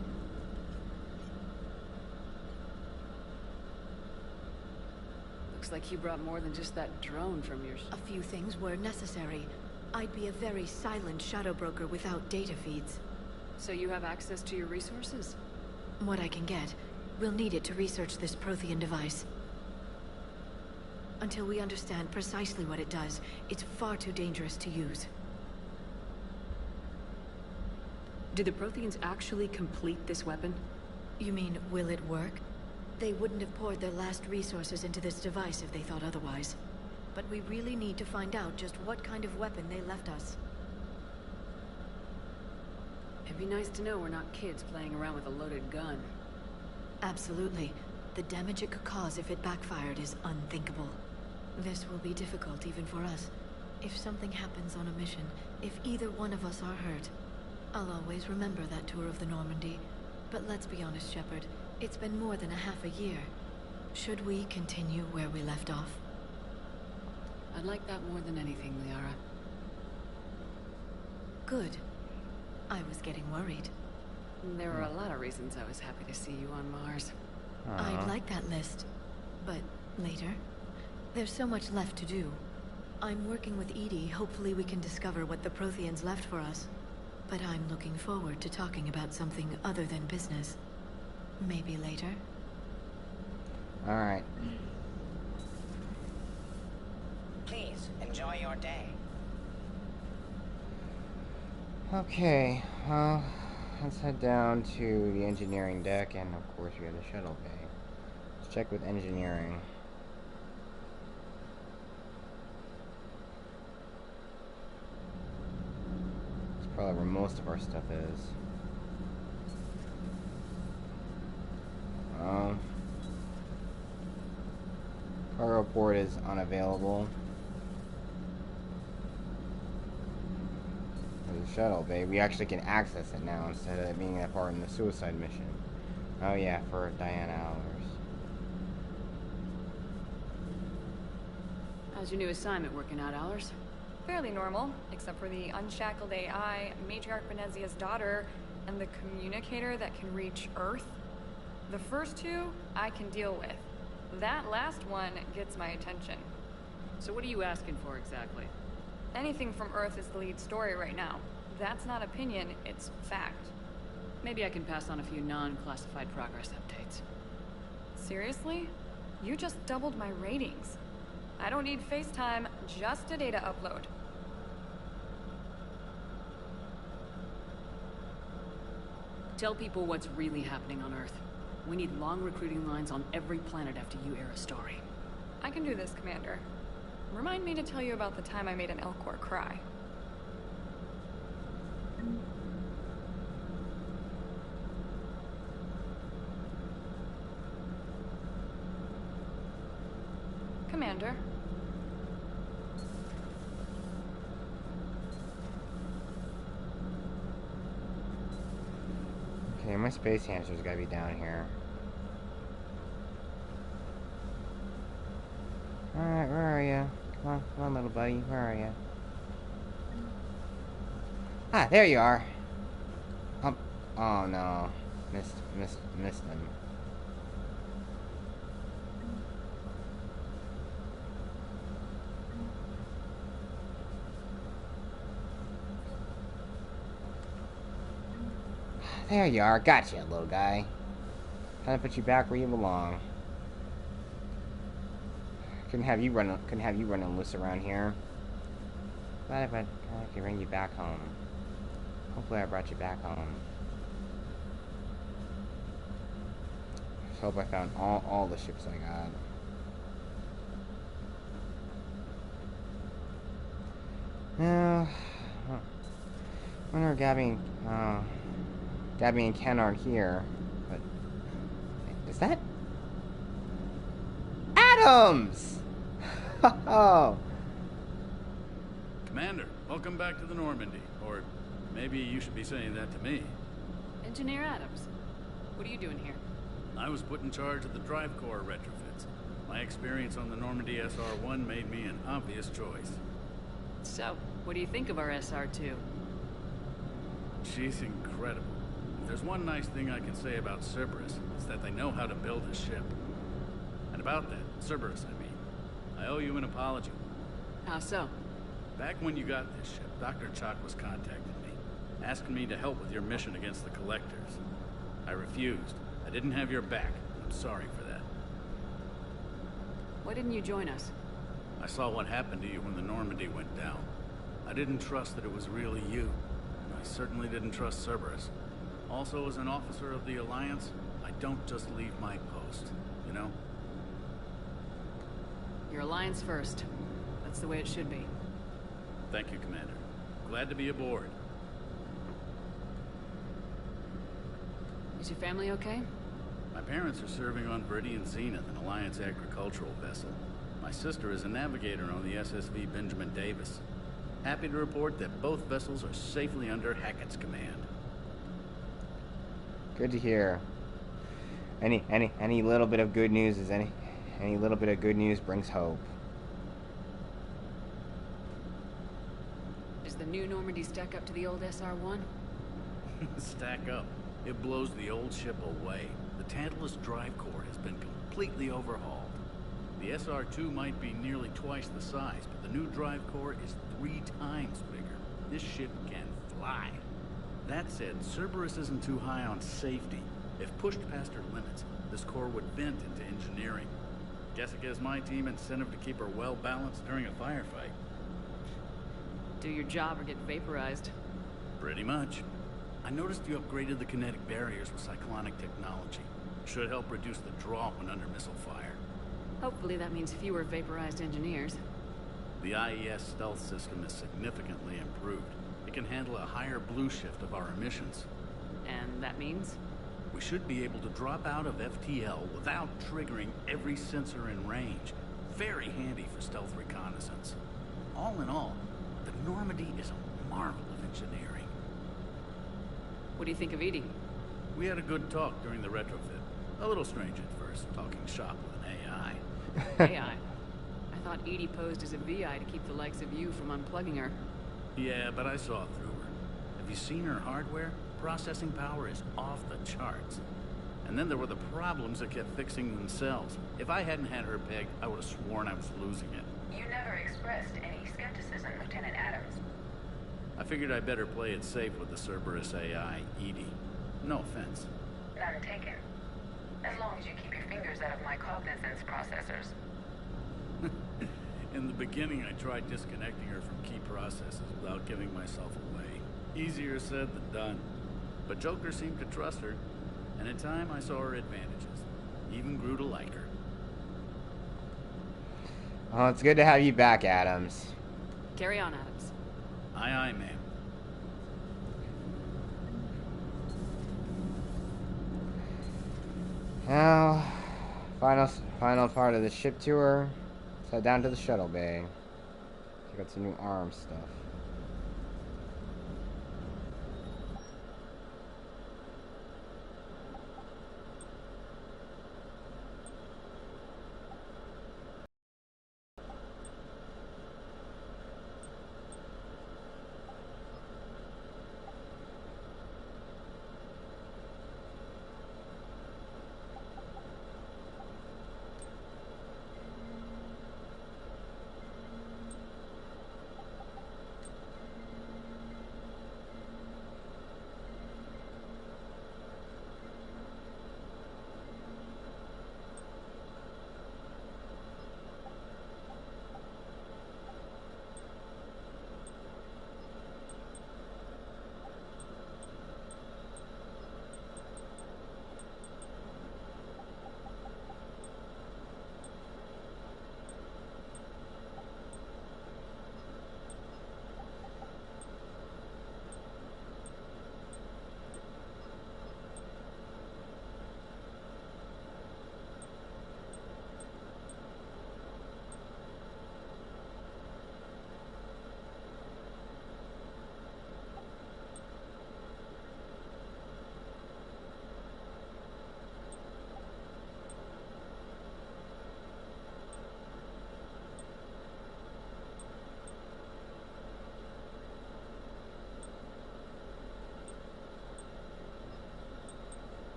Looks like you brought more than just that drone from your... A few things were necessary. I'd be a very silent shadow broker without data feeds. So you have access to your resources? What I can get. We'll need it to research this Prothean device. Until we understand precisely what it does, it's far too dangerous to use. Do the Protheans actually complete this weapon? You mean, will it work? They wouldn't have poured their last resources into this device if they thought otherwise. But we really need to find out just what kind of weapon they left us. It'd be nice to know we're not kids playing around with a loaded gun. Absolutely. The damage it could cause if it backfired is unthinkable. This will be difficult even for us. If something happens on a mission, if either one of us are hurt, I'll always remember that tour of the Normandy. But let's be honest, Shepard. It's been more than a half a year. Should we continue where we left off? I'd like that more than anything, Liara. Good. I was getting worried. There were a lot of reasons I was happy to see you on Mars. I'd like that list. But later? There's so much left to do. I'm working with Edie. Hopefully we can discover what the Protheans left for us. But I'm looking forward to talking about something other than business. Maybe later? Alright. Please, enjoy your day. Okay, let's head down to the engineering deck, and of course we have the shuttle bay. Let's check with engineering. It's probably where most of our stuff is. Cargo port is unavailable. the shuttle bay. We actually can access it now instead of it being a part in the suicide mission. Oh yeah, for Diana hours. How's your new assignment working out, Hours? Fairly normal, except for the unshackled AI, Matriarch Benezia's daughter, and the communicator that can reach Earth. The first two, I can deal with. That last one gets my attention. So what are you asking for exactly? Anything from Earth is the lead story right now. That's not opinion, it's fact. Maybe I can pass on a few non-classified progress updates. Seriously? You just doubled my ratings. I don't need FaceTime, just a data upload. Tell people what's really happening on Earth. We need long recruiting lines on every planet after you air a story. I can do this, Commander. Remind me to tell you about the time I made an Elcor cry. Commander. Okay, my space hamster's gotta be down here. Alright, where are you? Come on, little buddy, where are you? Ah, there you are. Oh no, missed him. There you are, gotcha, little guy. Time to put you back where you belong. Couldn't have you running loose around here. Glad if I could bring you back home. Hopefully I brought you back home. Just hope I found all the ships I got. Now, wonder Gabby and Ken aren't here, but is that Adams? Oh. Commander, welcome back to the Normandy. Or maybe you should be saying that to me. Engineer Adams, what are you doing here? I was put in charge of the drive core retrofits. My experience on the Normandy SR-1 made me an obvious choice. So, what do you think of our SR-2? She's incredible. If there's one nice thing I can say about Cerberus, it's that they know how to build a ship. And about that, Cerberus, I mean, I owe you an apology. How so? Back when you got this ship, Dr. Chalk was contacting me, asking me to help with your mission against the Collectors. I refused. I didn't have your back. I'm sorry for that. Why didn't you join us? I saw what happened to you when the Normandy went down. I didn't trust that it was really you. And I certainly didn't trust Cerberus. Also, as an officer of the Alliance, I don't just leave my post, you know? Your Alliance first. That's the way it should be. Thank you, Commander. Glad to be aboard. Is your family okay? My parents are serving on Viridian Zenith, an Alliance agricultural vessel. My sister is a navigator on the SSV Benjamin Davis. Happy to report that both vessels are safely under Hackett's command. Good to hear. Any little bit of good news is any little bit of good news brings hope. Does the new Normandy stack up to the old SR-1? Stack up. It blows the old ship away. The Tantalus drive core has been completely overhauled. The SR-2 might be nearly twice the size, but the new drive core is 3 times bigger. This ship can fly. That said, Cerberus isn't too high on safety. If pushed past her limits, this core would vent into engineering. Guess it gives my team incentive to keep her well balanced during a firefight. Do your job or get vaporized. Pretty much. I noticed you upgraded the kinetic barriers with cyclonic technology. Should help reduce the draw when under missile fire. Hopefully that means fewer vaporized engineers. The IES stealth system is significantly improved. It can handle a higher blue shift of our emissions. And that means? We should be able to drop out of FTL without triggering every sensor in range. Very handy for stealth reconnaissance. All in all, the Normandy is a marvel of engineering. What do you think of Edie? We had a good talk during the retrofit. A little strange at first, talking shop with an AI. AI? I thought Edie posed as a VI to keep the likes of you from unplugging her. Yeah, but I saw through her. Have you seen her hardware? Processing power is off the charts. And then there were the problems that kept fixing themselves. If I hadn't had her pegged, I would have sworn I was losing it. You never expressed any skepticism, Lieutenant Adams. I figured I'd better play it safe with the Cerberus AI, Edie. No offense. None taken. As long as you keep your fingers out of my cognizance processors. In the beginning, I tried disconnecting her from key processes without giving myself away. Easier said than done. But Joker seemed to trust her, and in time I saw her advantages. Even grew to like her. Oh, it's good to have you back, Adams. Carry on, Adams. Aye, aye, ma'am. Now, final part of the ship tour. Let's head down to the shuttle bay. Check out some new arms stuff.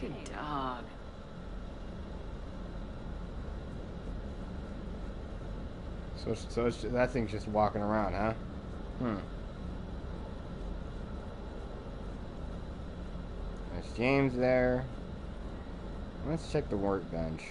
Good dog. That thing's just walking around, huh? There's James there. Let's check the workbench.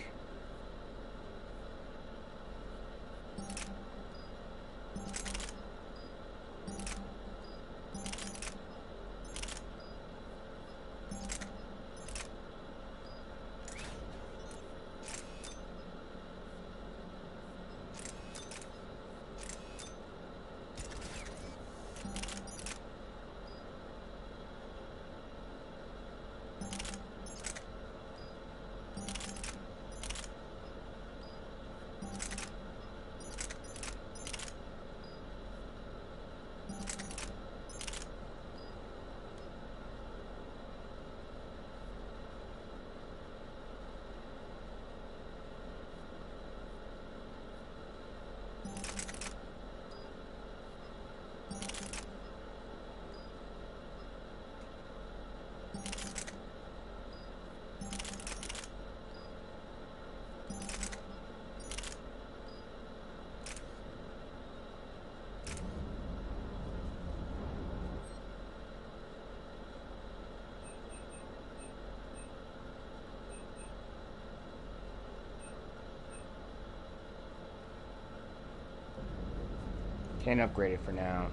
Can't upgrade it for now.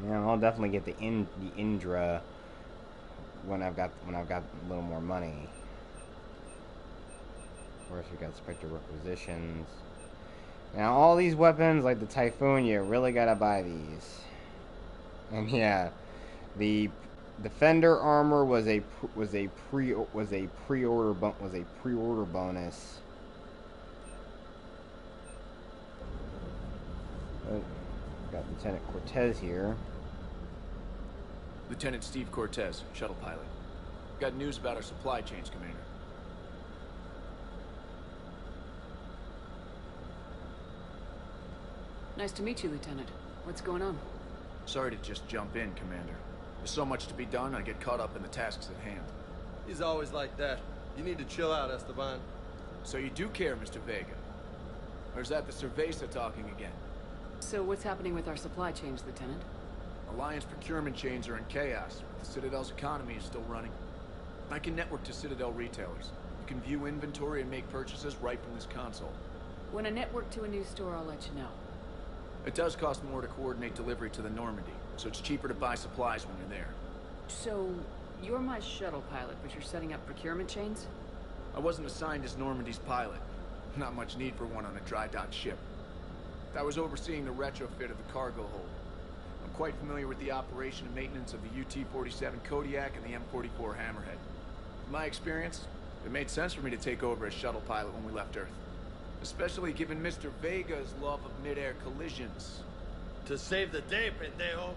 Yeah, I'll definitely get the Indra when I've got a little more money. Of course, we got Spectre requisitions. Now, all these weapons, like the Typhoon, you really gotta buy these. And yeah, the Defender armor was a pre-order bonus. Got Lieutenant Cortez here. Lieutenant Steve Cortez, shuttle pilot. Got news about our supply chains, Commander. Nice to meet you, Lieutenant. What's going on? Sorry to just jump in, Commander. There's so much to be done, I get caught up in the tasks at hand. He's always like that. You need to chill out, Esteban. So you do care, Mr. Vega? Or is that the Cerveza talking again? So what's happening with our supply chains, Lieutenant? Alliance procurement chains are in chaos, but the Citadel's economy is still running. I can network to Citadel retailers. You can view inventory and make purchases right from this console. When I network to a new store, I'll let you know. It does cost more to coordinate delivery to the Normandy, so it's cheaper to buy supplies when you're there. So, you're my shuttle pilot, but you're setting up procurement chains? I wasn't assigned as Normandy's pilot. Not much need for one on a dry dock ship. I was overseeing the retrofit of the cargo hold. I'm quite familiar with the operation and maintenance of the UT-47 Kodiak and the M44 Hammerhead. In my experience, it made sense for me to take over as shuttle pilot when we left Earth. Especially given Mr. Vega's love of mid-air collisions. To save the day, pendejo.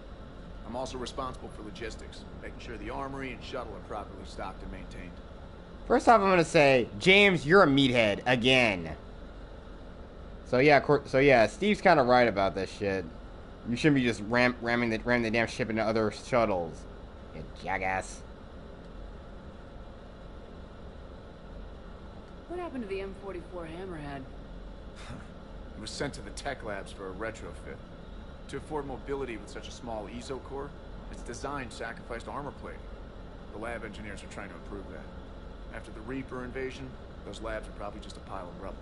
I'm also responsible for logistics, making sure the armory and shuttle are properly stocked and maintained. First off, I'm gonna say, James, you're a meathead again. So yeah, Steve's kind of right about this shit. You shouldn't be just ramming the damn ship into other shuttles, you jackass. What happened to the M44 Hammerhead? It was sent to the tech labs for a retrofit. To afford mobility with such a small ESO core, its design sacrificed armor plating. The lab engineers are trying to improve that. After the Reaper invasion, those labs are probably just a pile of rubble.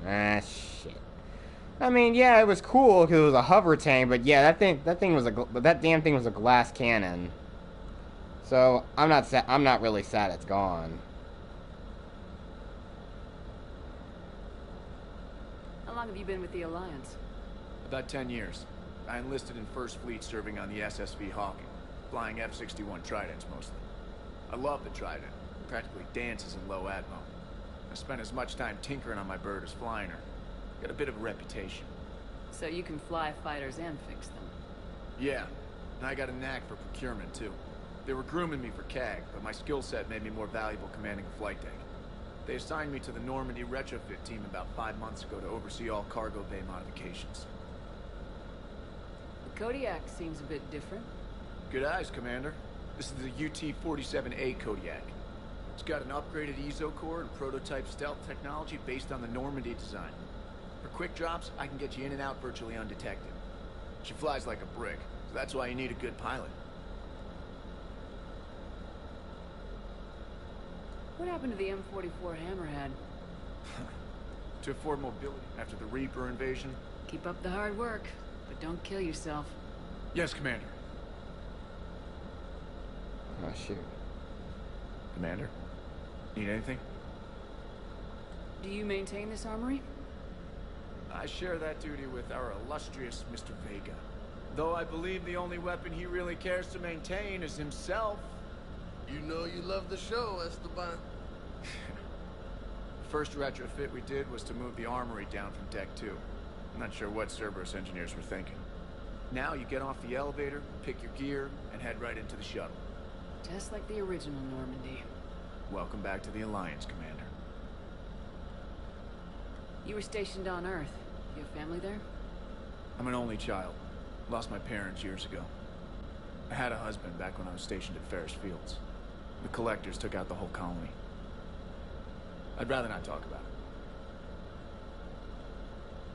Ah, shit. I mean, yeah, it was cool because it was a hover tank, but yeah, that damn thing was a glass cannon. So I'm not really sad it's gone. How long have you been with the Alliance? About 10 years. I enlisted in First Fleet serving on the SSV Hawking, flying F-61 Tridents mostly. I love the Trident. It practically dances in low atmo. I spent as much time tinkering on my bird as flying her. Got a bit of a reputation. So you can fly fighters and fix them? Yeah, and I got a knack for procurement too. They were grooming me for CAG, but my skill set made me more valuable commanding a flight deck. They assigned me to the Normandy retrofit team about 5 months ago to oversee all cargo bay modifications. The Kodiak seems a bit different. Good eyes, Commander. This is the UT-47A Kodiak. It's got an upgraded ESO core and prototype stealth technology based on the Normandy design. For quick drops, I can get you in and out virtually undetected. She flies like a brick, so that's why you need a good pilot. What happened to the M44 Hammerhead? To afford mobility after the Reaper invasion. Keep up the hard work, but don't kill yourself. Yes, Commander. Oh, shoot. Commander? Need anything? Do you maintain this armory? I share that duty with our illustrious Mr. Vega. Though I believe the only weapon he really cares to maintain is himself. You know you love the show, Esteban. The first retrofit we did was to move the armory down from Deck 2. I'm not sure what Cerberus engineers were thinking. Now you get off the elevator, pick your gear, and head right into the shuttle. Just like the original Normandy. Welcome back to the Alliance, Commander. You were stationed on Earth. You have family there? I'm an only child. Lost my parents years ago. I had a husband back when I was stationed at Ferris Fields. The Collectors took out the whole colony. I'd rather not talk about it.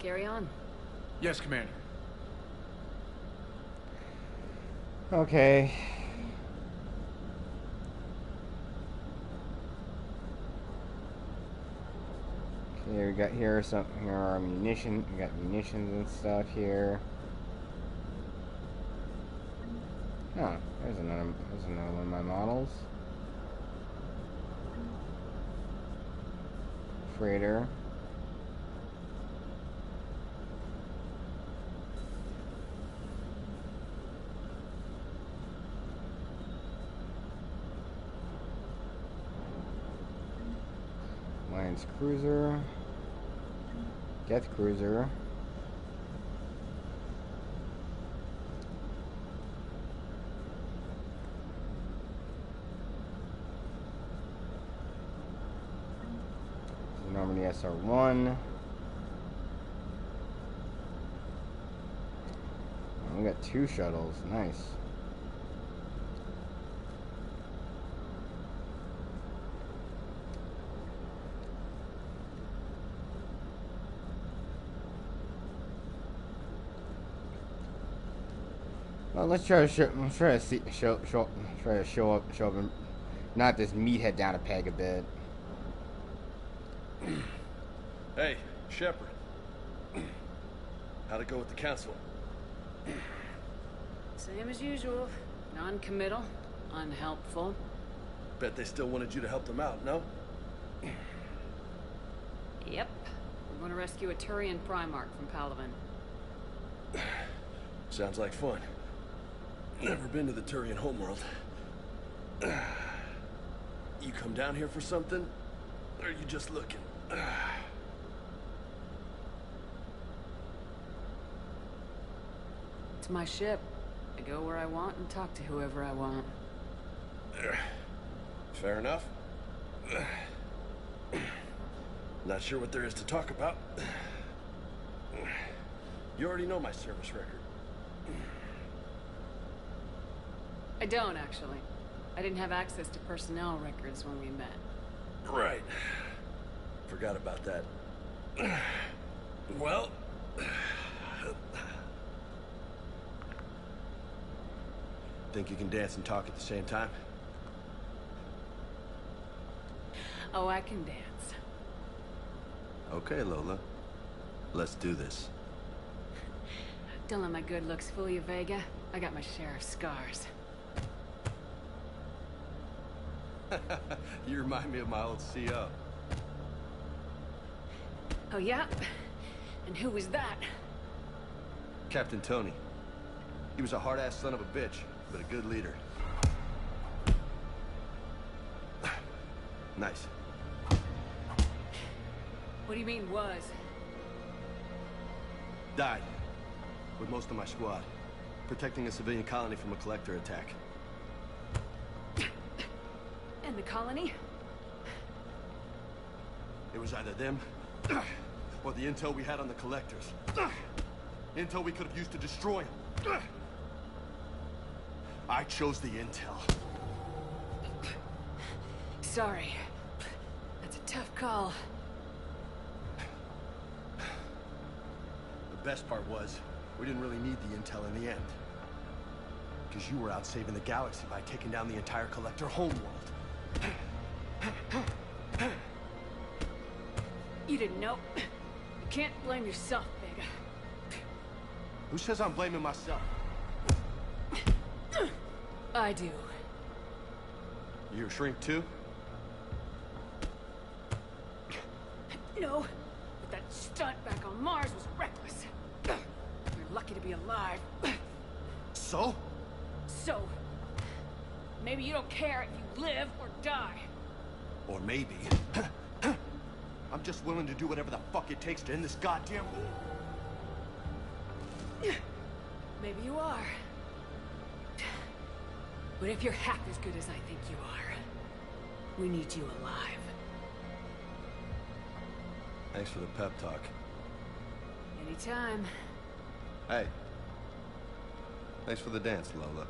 Carry on. Yes, Commander. Okay. Okay, we got here our munitions. We got munitions and stuff here. Oh, there's another one of my models. Freighter. Alliance cruiser. Geth cruiser. Normandy SR1. Oh, we got 2 shuttles. Nice. Well, let's try to show up and knock this meathead down a peg a bit. Hey, Shepard. How'd it go with the council? Same as usual. Non-committal, unhelpful. Bet they still wanted you to help them out, no? Yep. We're going to rescue a Turian Primarch from Palaven. Sounds like fun. Never been to the Turian homeworld. You come down here for something? Or are you just looking? It's my ship. I go where I want and talk to whoever I want. Fair enough. Not sure what there is to talk about. You already know my service record. I don't, actually. I didn't have access to personnel records when we met. Right. Forgot about that. Well... Think you can dance and talk at the same time? Oh, I can dance. Okay, Lola. Let's do this. Don't let my good looks fool you, Vega. I got my share of scars. You remind me of my old CO. Oh, yeah? And who was that? Captain Tony. He was a hard-ass son of a bitch, but a good leader. Nice. What do you mean, was? Died. With most of my squad. Protecting a civilian colony from a collector attack. And the colony? It was either them, or the intel we had on the collectors. Intel we could have used to destroy them. I chose the intel. Sorry. That's a tough call. The best part was, we didn't really need the intel in the end. Because you were out saving the galaxy by taking down the entire collector homeworld. You didn't know. You can't blame yourself, Vega. Who says I'm blaming myself? I do. You're a shrink too? No, but that stunt back on Mars was reckless. You're lucky to be alive. So? So, maybe you don't care if you live or die. Or maybe... I'm just willing to do whatever the fuck it takes to end this goddamn war. Maybe you are. But if you're half as good as I think you are, we need you alive. Thanks for the pep talk. Anytime. Hey. Thanks for the dance, Lola.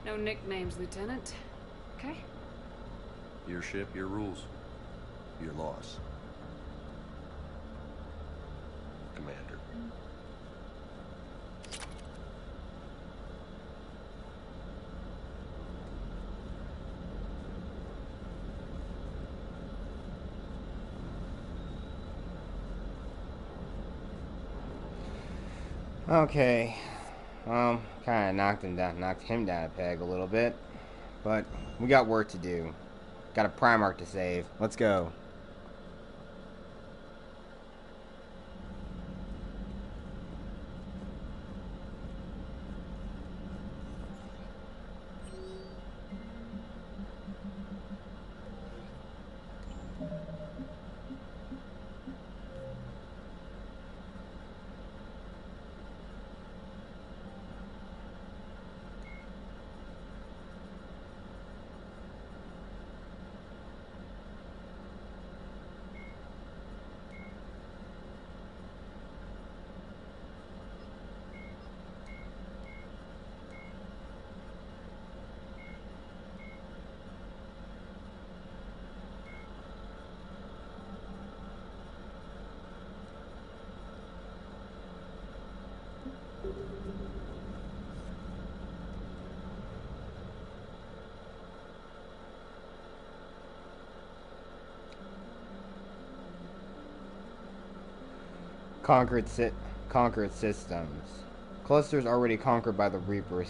No nicknames, Lieutenant. Okay? Your ship, your rules. Your laws. Commander. Okay. Kind of knocked him down a peg a little bit. But we got work to do. Got a Primarch to save. Let's go. Conquered systems. Clusters already conquered by the Reapers.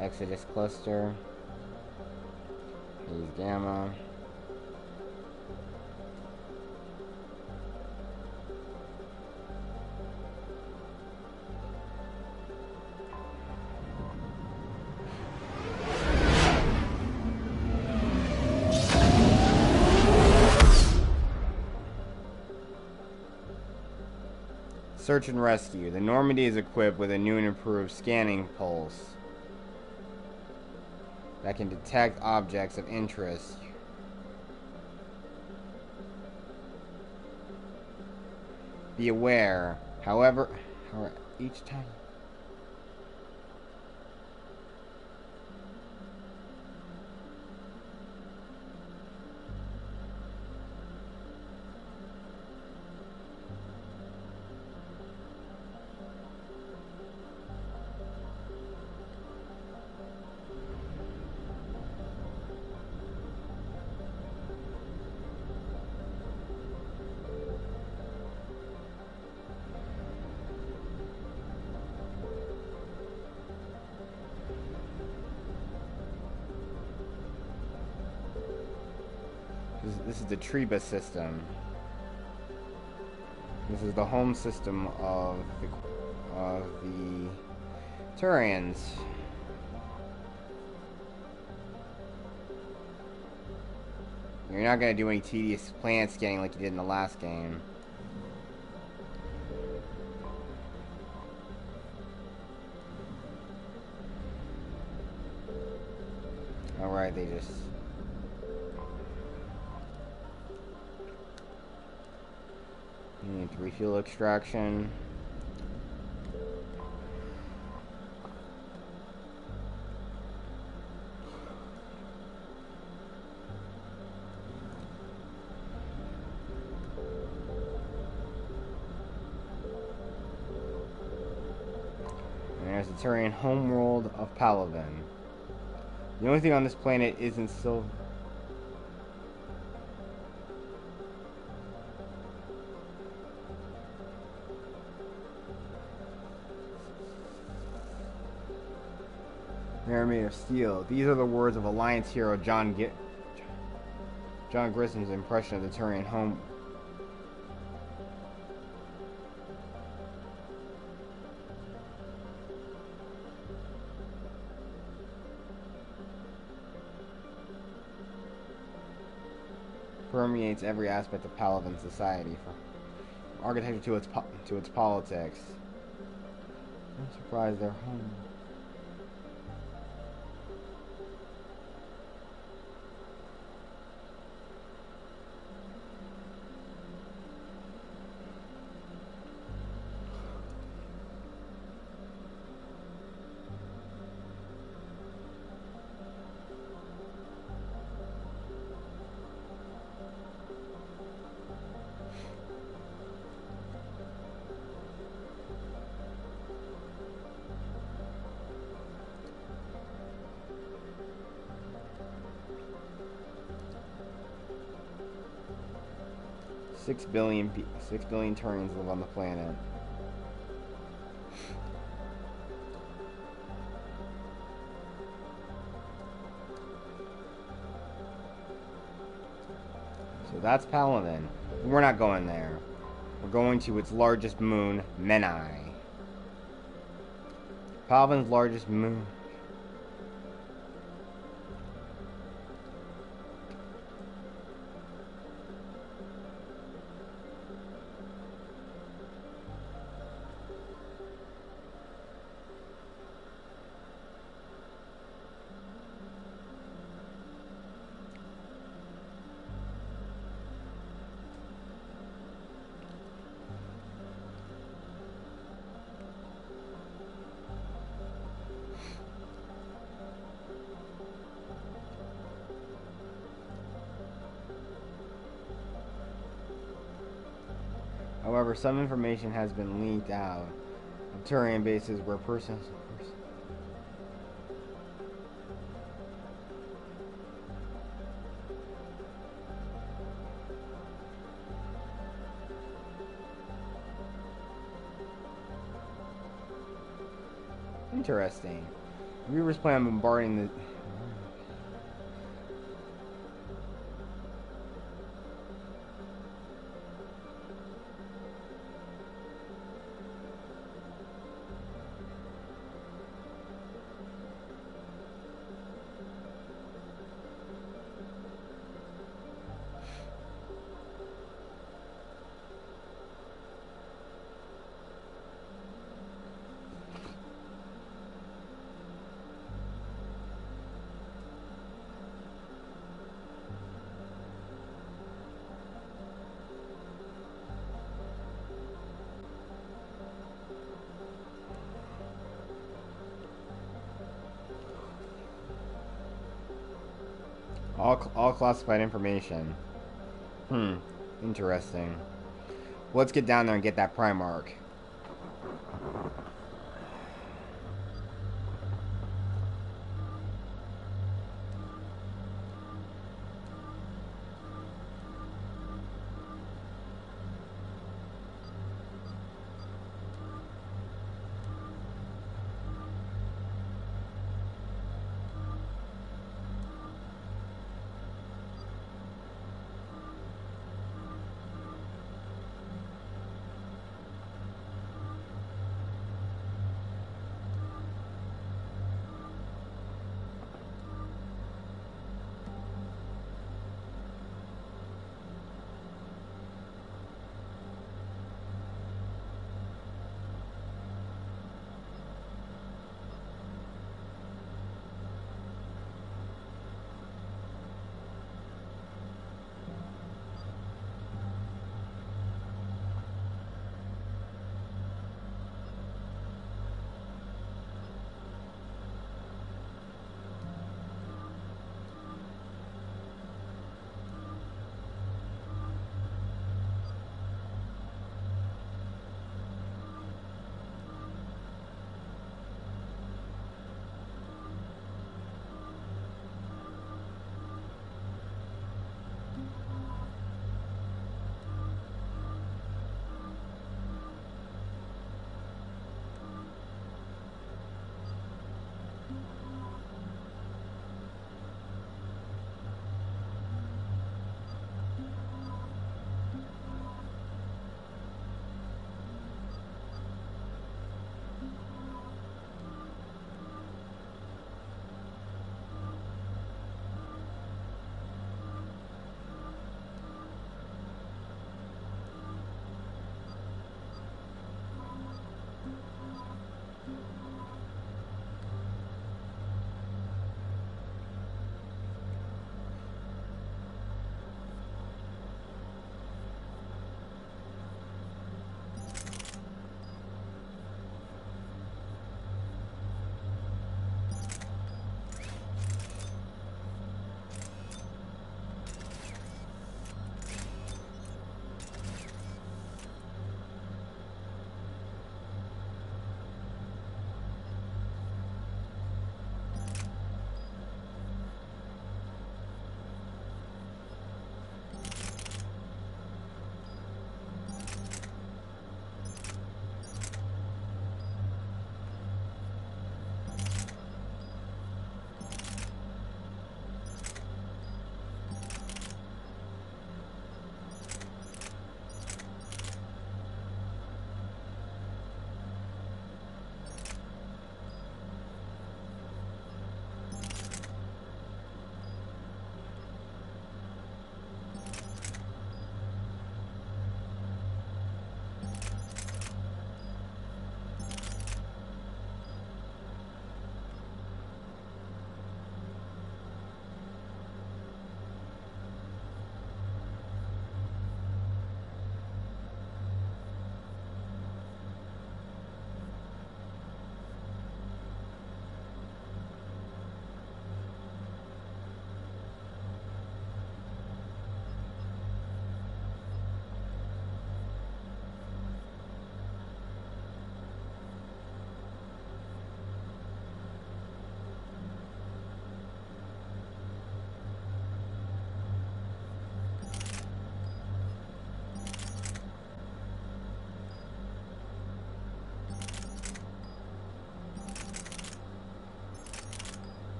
Exodus cluster. Here's Gamma. Search and rescue. The Normandy is equipped with a new and improved scanning pulse that can detect objects of interest. Be aware, however, each time. This is the Treba system. This is the home system of the Turians. You're not going to do any tedious planet scanning like you did in the last game. Alright, they just... refuel extraction. And there's the Turian homeworld of Palaven. The only thing on this planet isn't silver. They are made of steel. These are the words of Alliance hero John Grissom's impression of the Turian home. Permeates every aspect of Palaven society, from architecture to its politics. I'm surprised they're home. 6 billion Turians live on the planet. So that's Palaven. We're not going there. We're going to its largest moon, Menai. Palaven's largest moon. However, some information has been leaked out of Turian bases where persons. Interesting. Reavers plan on bombarding the. All classified information. Interesting. Let's get down there and get that Primarch.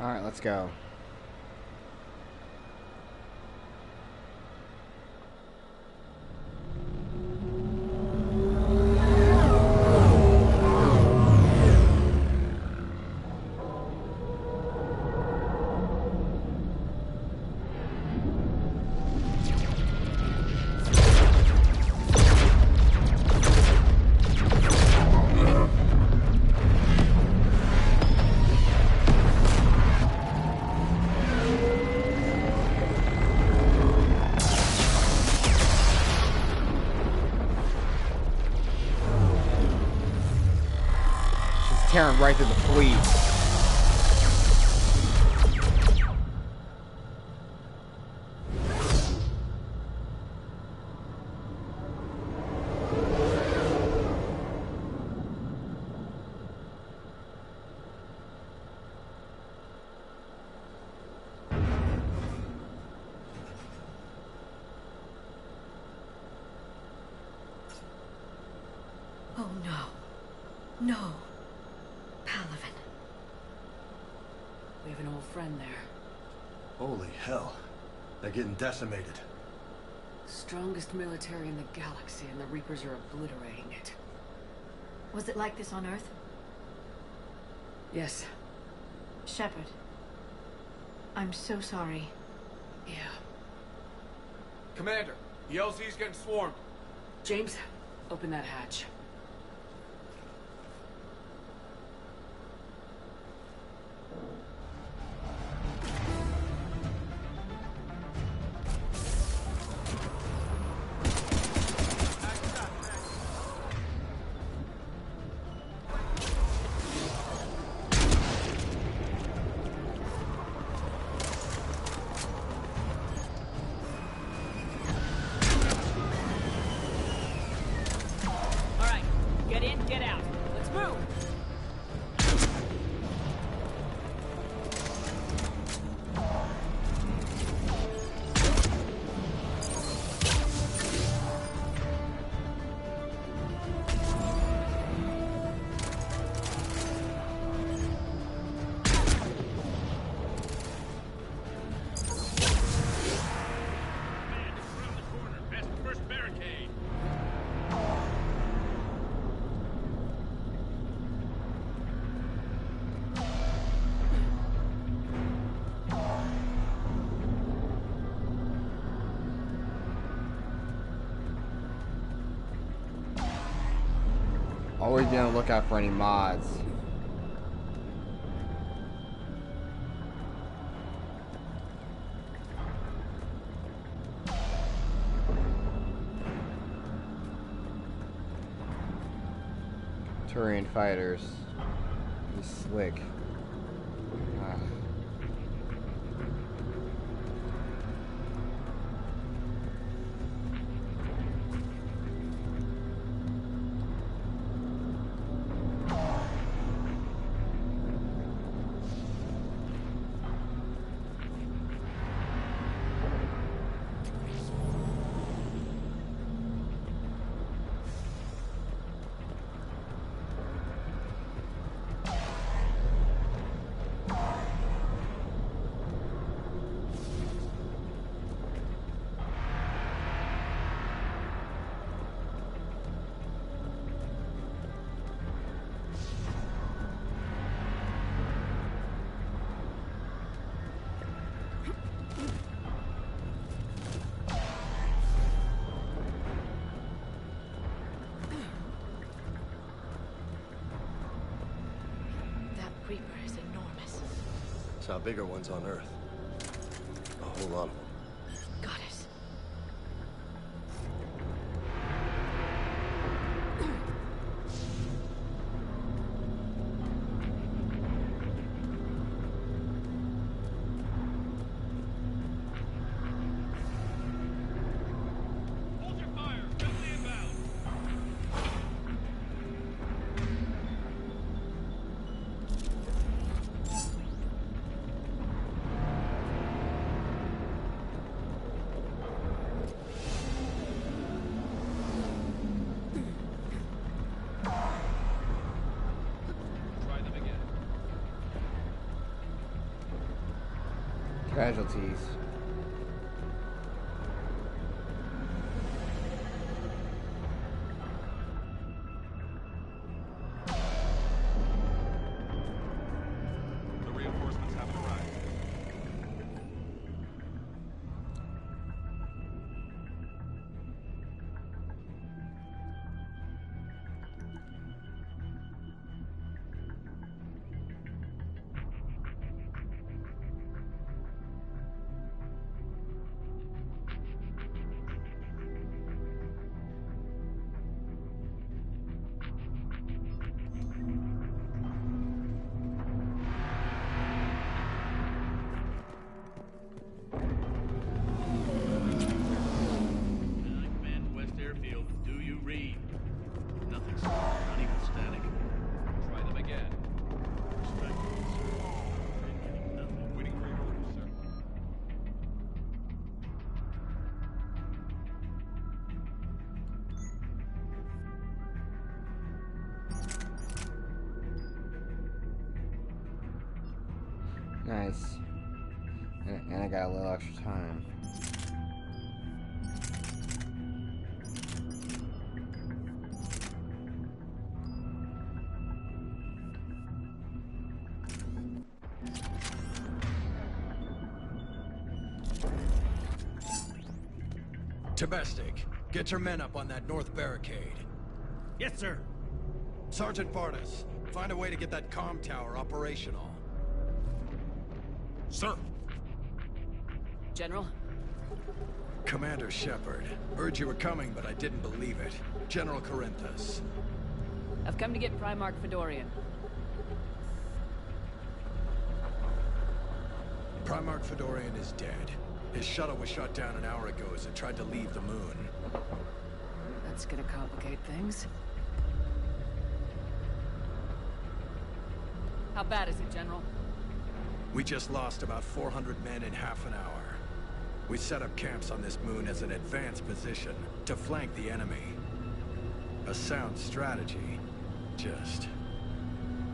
Alright, let's go. Tearing right through the fleet. Oh no. No. Palaven. We have an old friend there. Holy hell. They're getting decimated. Strongest military in the galaxy, and the Reapers are obliterating it. Was it like this on Earth? Yes. Shepard. I'm so sorry. Yeah. Commander, the LZ's getting swarmed. James, open that hatch. Always be on the lookout for any mods. Turian fighters. He's slick. Reaper is enormous. Saw bigger ones on Earth. A whole lot of them. Goddess. Casualties. The reinforcements haven't arrived. Command West Airfield, do you read? Nothing, sir. Not even static. Try them again. Respectfully, sir. I'm getting nothing. Waiting for your orders, sir. Nice. And I got a little extra time. Domestic, get your men up on that north barricade. Yes, sir. Sergeant Vardis, find a way to get that comm tower operational. Sir. General? Commander Shepard, heard you were coming, but I didn't believe it. General Corinthus. I've come to get Primarch Fedorian. Primarch Fedorian is dead. His shuttle was shot down an hour ago as it tried to leave the moon. That's gonna complicate things. How bad is it, General? We just lost about 400 men in half an hour. We set up camps on this moon as an advanced position to flank the enemy. A sound strategy. Just...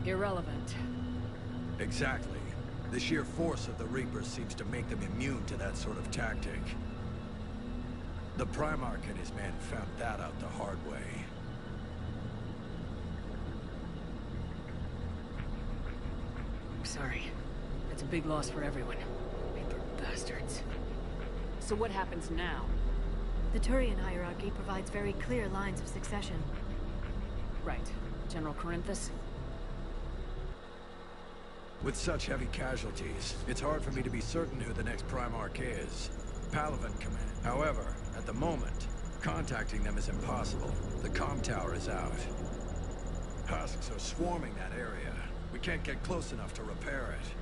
irrelevant. Exactly. The sheer force of the Reapers seems to make them immune to that sort of tactic. The Primarch and his men found that out the hard way. Sorry. It's a big loss for everyone. Reaper bastards. So what happens now? The Turian hierarchy provides very clear lines of succession. Right. General Corinthus? With such heavy casualties, it's hard for me to be certain who the next Primarch is. Palaven command. However, at the moment, contacting them is impossible. The comm tower is out. Husks are swarming that area. We can't get close enough to repair it.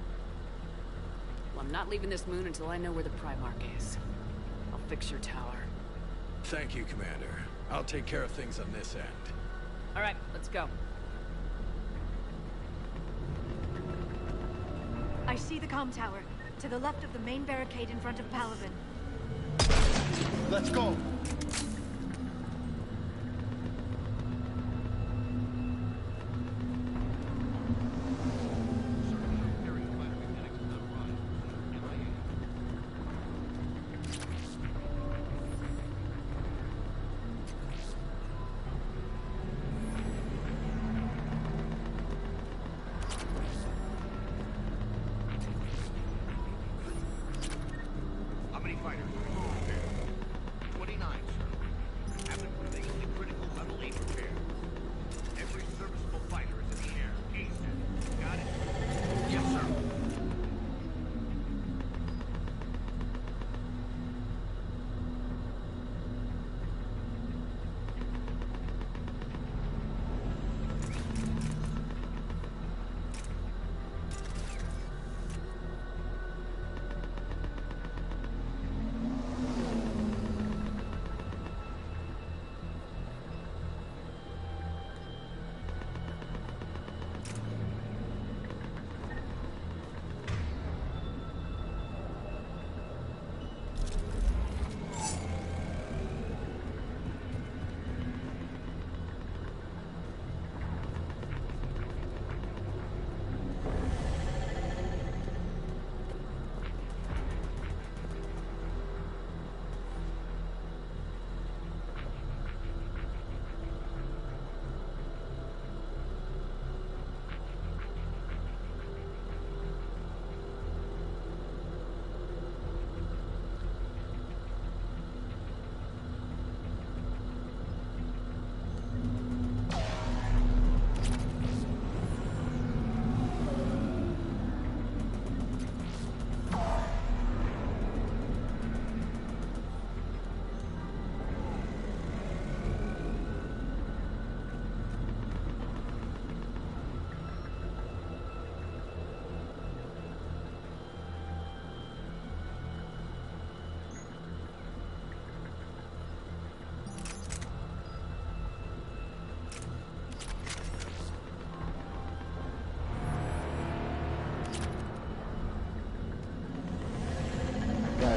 Well, I'm not leaving this moon until I know where the Primarch is. I'll fix your tower. Thank you, Commander. I'll take care of things on this end. All right, let's go. I see the comm tower, to the left of the main barricade in front of Palaven. Let's go! How many fighters? 29, sir.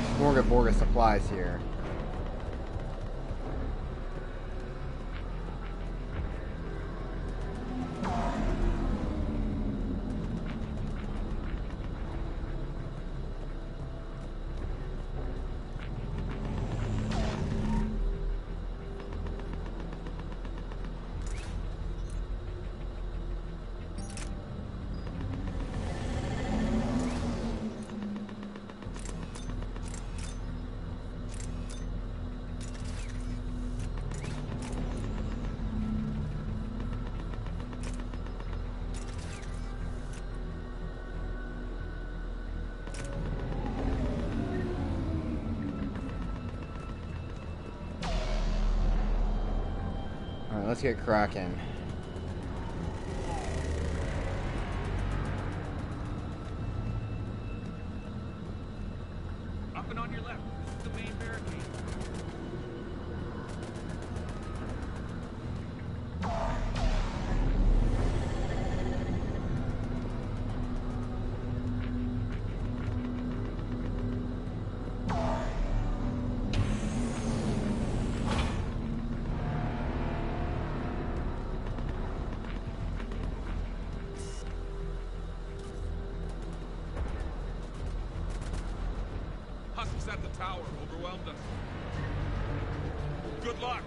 smorgasbord of supplies here. Let's get cracking. Up and on your left. This is the main barricade. Husks at the tower overwhelmed us. Good luck.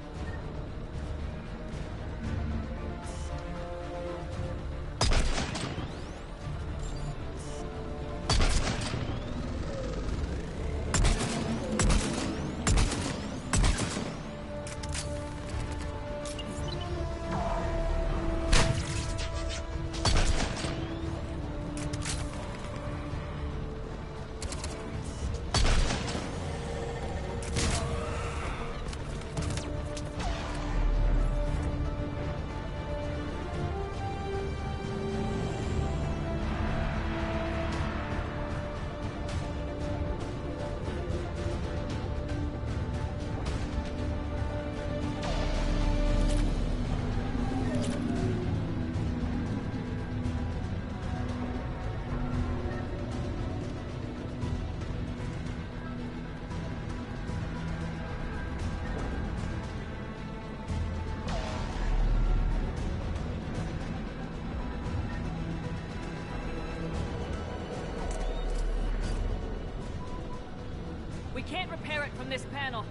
We can't repair it from this panel.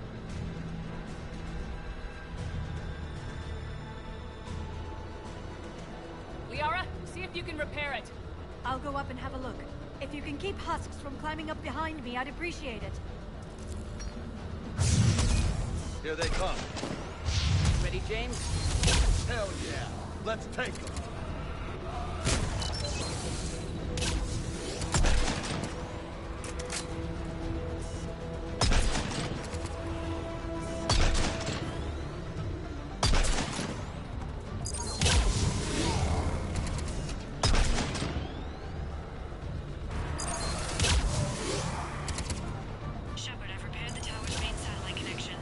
Liara, see if you can repair it. I'll go up and have a look. If you can keep husks from climbing up behind me, I'd appreciate it. Here they come. Ready, James? Hell yeah. Let's take them. Shepard, I've repaired the tower's main satellite connection.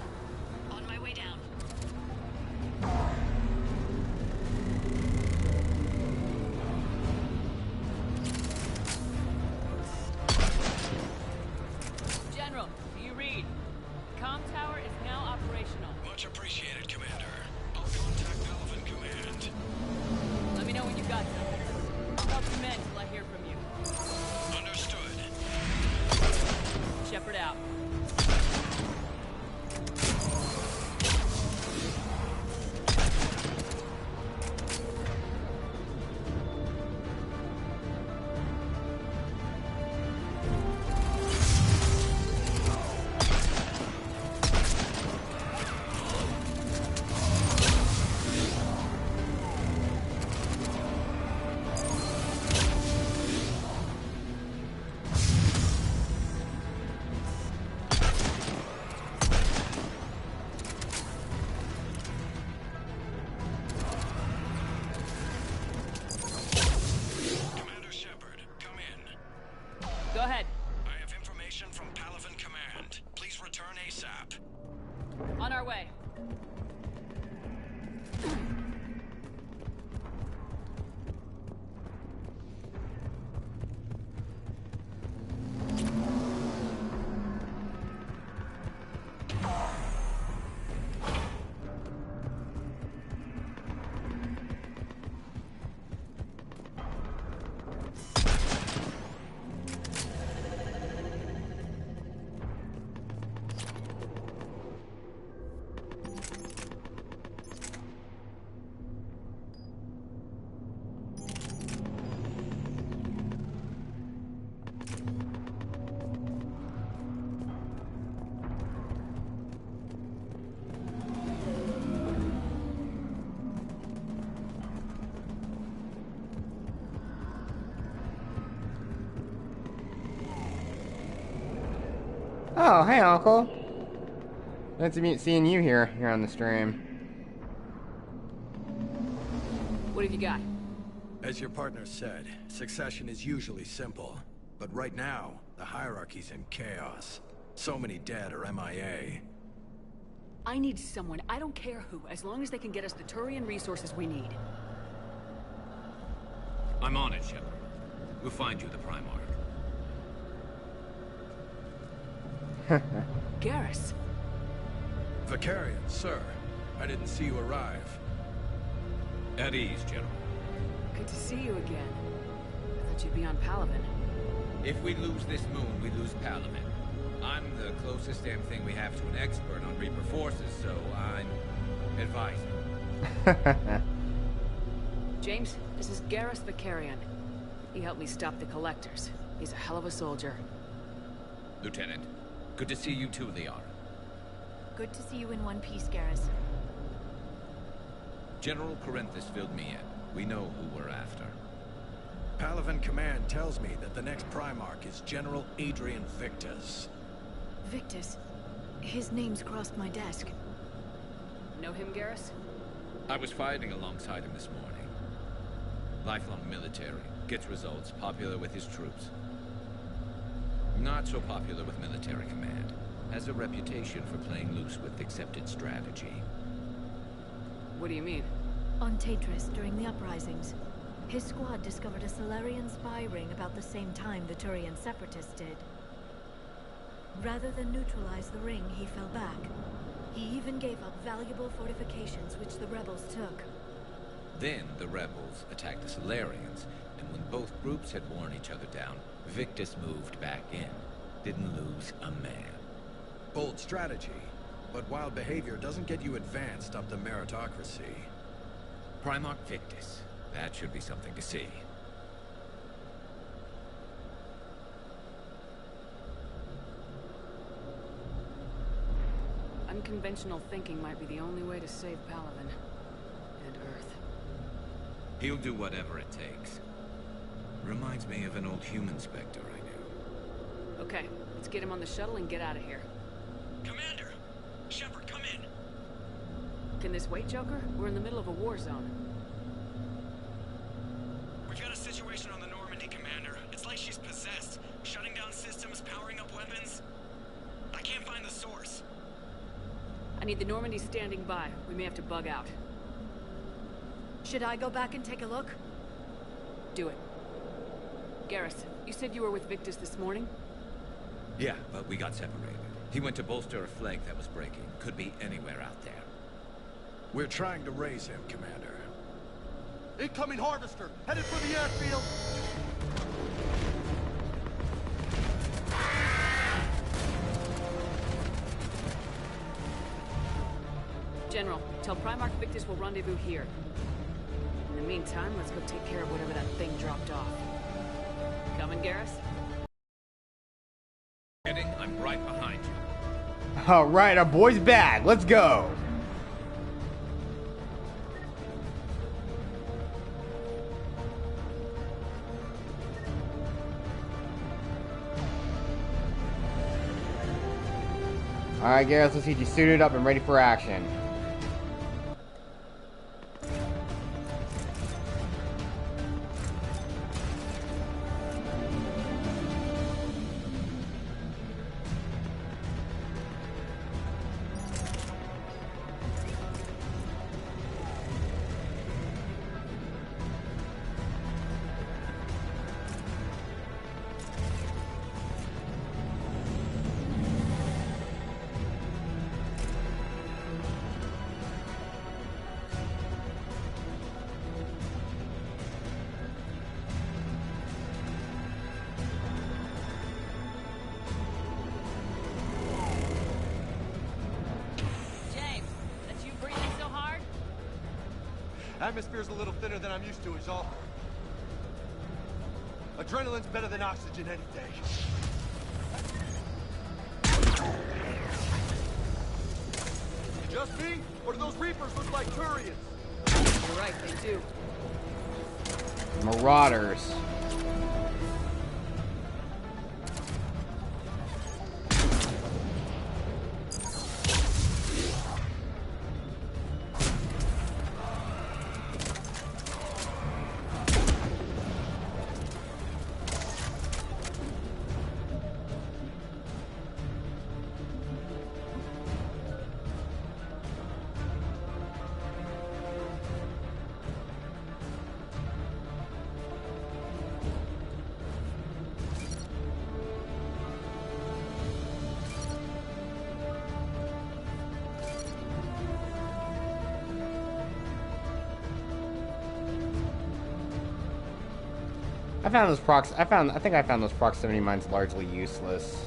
On my way down. General, do you read? Comm tower is now operational. Much appreciated, Commander. I'll contact Palaven Command. Let me know when you've got something. I'll help you men till I hear from you. Understood. Shepard out. Commander Shepard, come in. Go ahead. I have information from Palaven Command. Please return ASAP. On our way. Oh, hey, Uncle. Nice to meet seeing you here on the stream. What have you got? As your partner said, succession is usually simple. But right now, the hierarchy's in chaos. So many dead or MIA. I need someone, I don't care who, as long as they can get us the Turian resources we need. I'm on it, Shepard. We'll find you the Primarch. Garrus. Vicarian, sir. I didn't see you arrive. At ease, General. Good to see you again. I thought you'd be on Palaven. If we lose this moon, we lose Palaven. I'm the closest damn thing we have to an expert on Reaper forces, so I'm advising. James, this is Garrus Vicarian. He helped me stop the Collectors. He's a hell of a soldier. Lieutenant, good to see you too, Liara. Good to see you in one piece, Garrus. General Corinthus filled me in. We know who we're after. Palaven Command tells me that the next Primarch is General Adrian Victus. Victus? His name's crossed my desk. Know him, Garrus? I was fighting alongside him this morning. Lifelong military, gets results, popular with his troops. Not so popular with military command. Has a reputation for playing loose with accepted strategy. What do you mean? On Tatris, during the uprisings, his squad discovered a Solarian spy ring about the same time the Turian separatists did. Rather than neutralize the ring, he fell back. He even gave up valuable fortifications which the rebels took. Then the rebels attacked the Solarians, and when both groups had worn each other down, Victus moved back in. Didn't lose a man. Bold strategy, but wild behavior doesn't get you advanced up the meritocracy. Primarch Victus. That should be something to see. Unconventional thinking might be the only way to save Palaven. And Earth. He'll do whatever it takes. Reminds me of an old human Spectre I knew. Okay, let's get him on the shuttle and get out of here. Commander! Shepard, come in! Can this wait, Joker? We're in the middle of a war zone. We've got a situation on the Normandy, Commander. It's like she's possessed. Shutting down systems, powering up weapons. I can't find the source. I need the Normandy standing by. We may have to bug out. Should I go back and take a look? Do it. Garrus, you said you were with Victus this morning? Yeah, but we got separated. He went to bolster a flank that was breaking. Could be anywhere out there. We're trying to raise him, Commander. Incoming harvester, headed for the airfield. General, tell Primarch Victus we'll rendezvous here. In the meantime, let's go take care of whatever that thing dropped off. Coming, Garrus? Heading, I'm right behind you. Alright, our boy's back. Let's go. Alright, Garrus, let's get you suited up and ready for action. Atmosphere's a little thinner than I'm used to is all. Adrenaline's better than oxygen any day. Just me? Or do those Reapers look like Turians? You're right, they do. I think I found those proximity mines largely useless.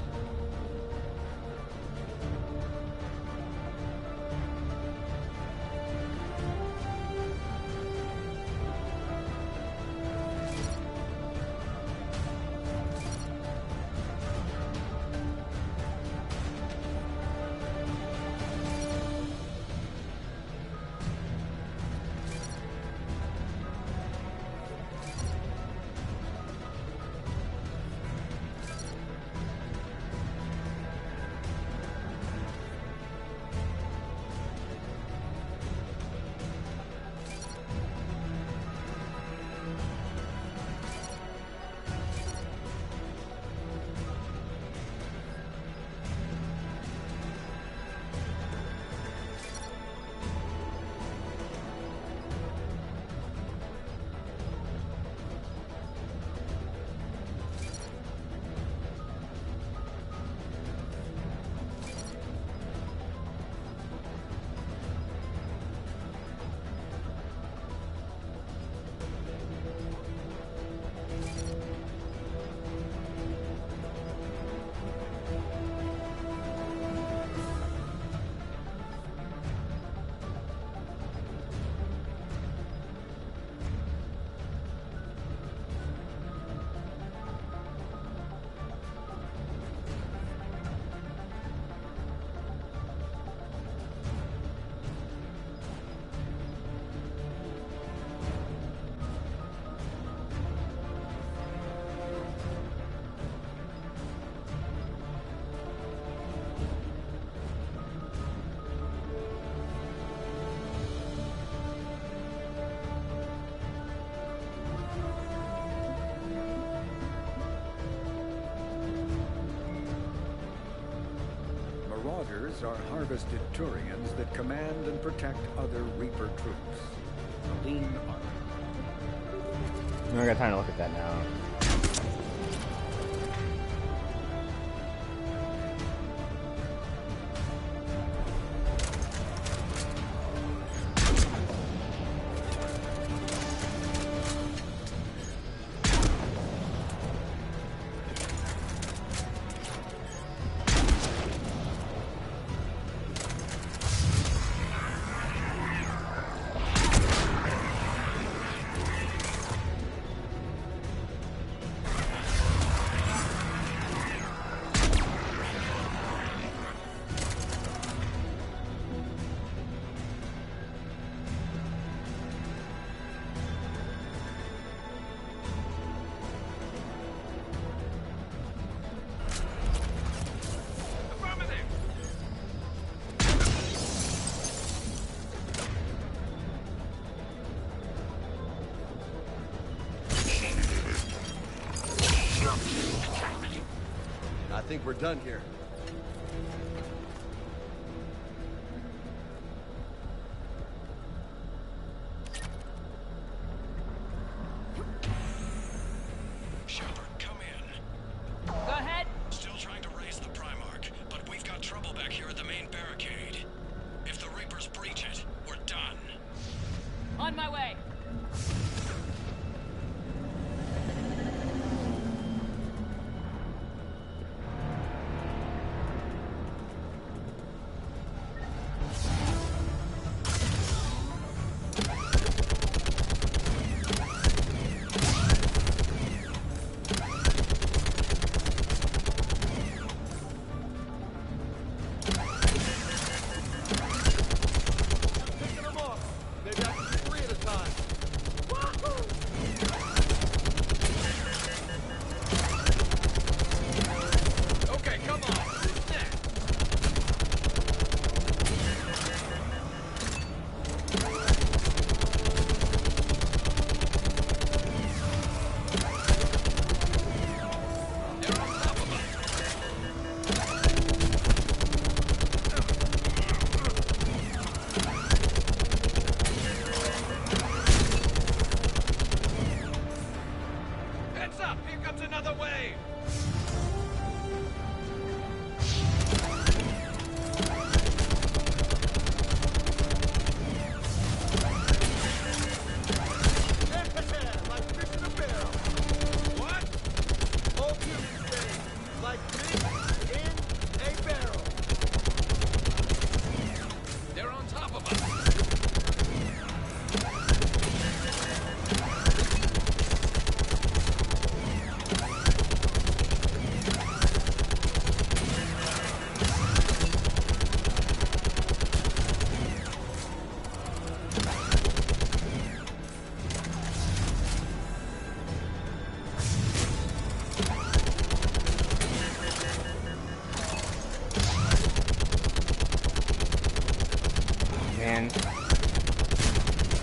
Marauders are harvested Turians that command and protect other Reaper troops. A lean army. I got time to look at that now. I think we're done here. Shepard, come in. Go ahead. Still trying to raise the Primarch, but we've got trouble back here at the main barricade. If the Reapers breach it, we're done. On my way.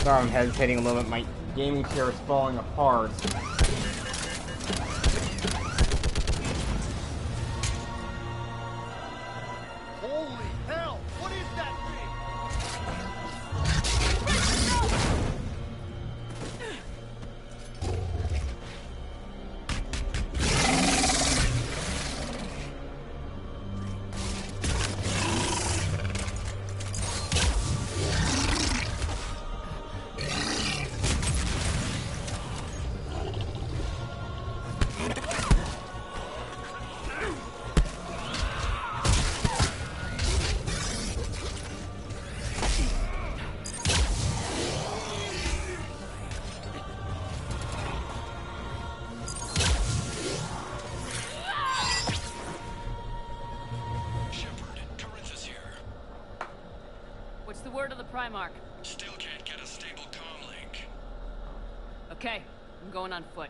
Sorry, I'm hesitating a little bit. My gaming chair is falling apart. Holy hell! What is that thing? What's the word of the Primarch? Still can't get a stable comm link. Okay, I'm going on foot.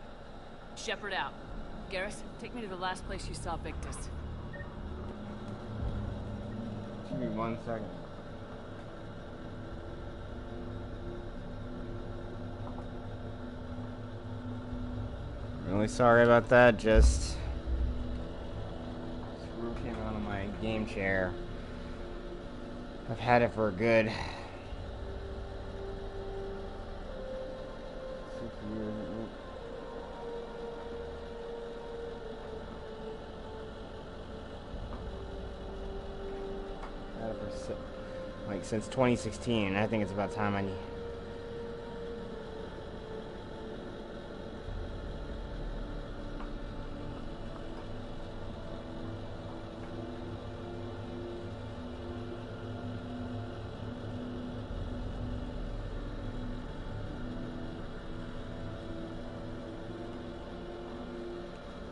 Shepard out. Garrus, take me to the last place you saw Victus. Give me 1 second. Really sorry about that, just screw came out of my game chair. I've had it for a good 6 years. Had it for like since 2016. I think it's about time I need.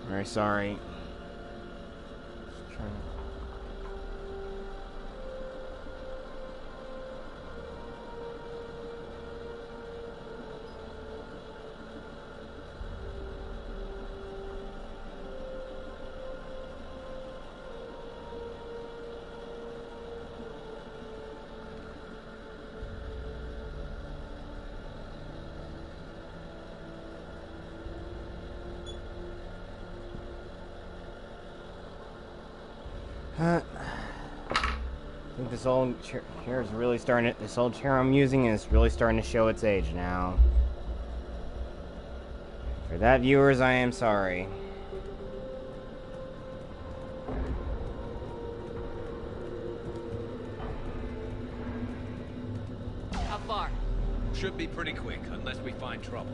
Very sorry. Just trying to... I think this old chair is really starting to, this old chair I'm using is really starting to show its age now. For that, viewers, I am sorry. How far? Should be pretty quick, unless we find trouble.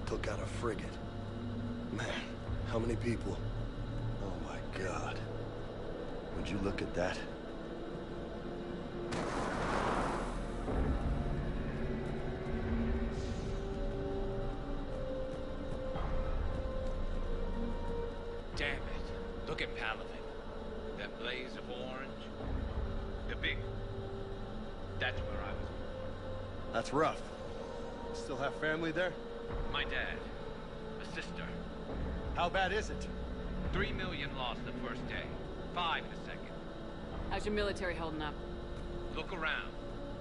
Took out a frigate. Man, how many people? Oh my God. Would you look at that? Damn it. Look at Palaven. That blaze of orange. The big... That's where I was. That's rough. Still have family there? My dad. A sister. How bad is it? 3 million lost the first day. 5 the second. How's your military holding up? Look around.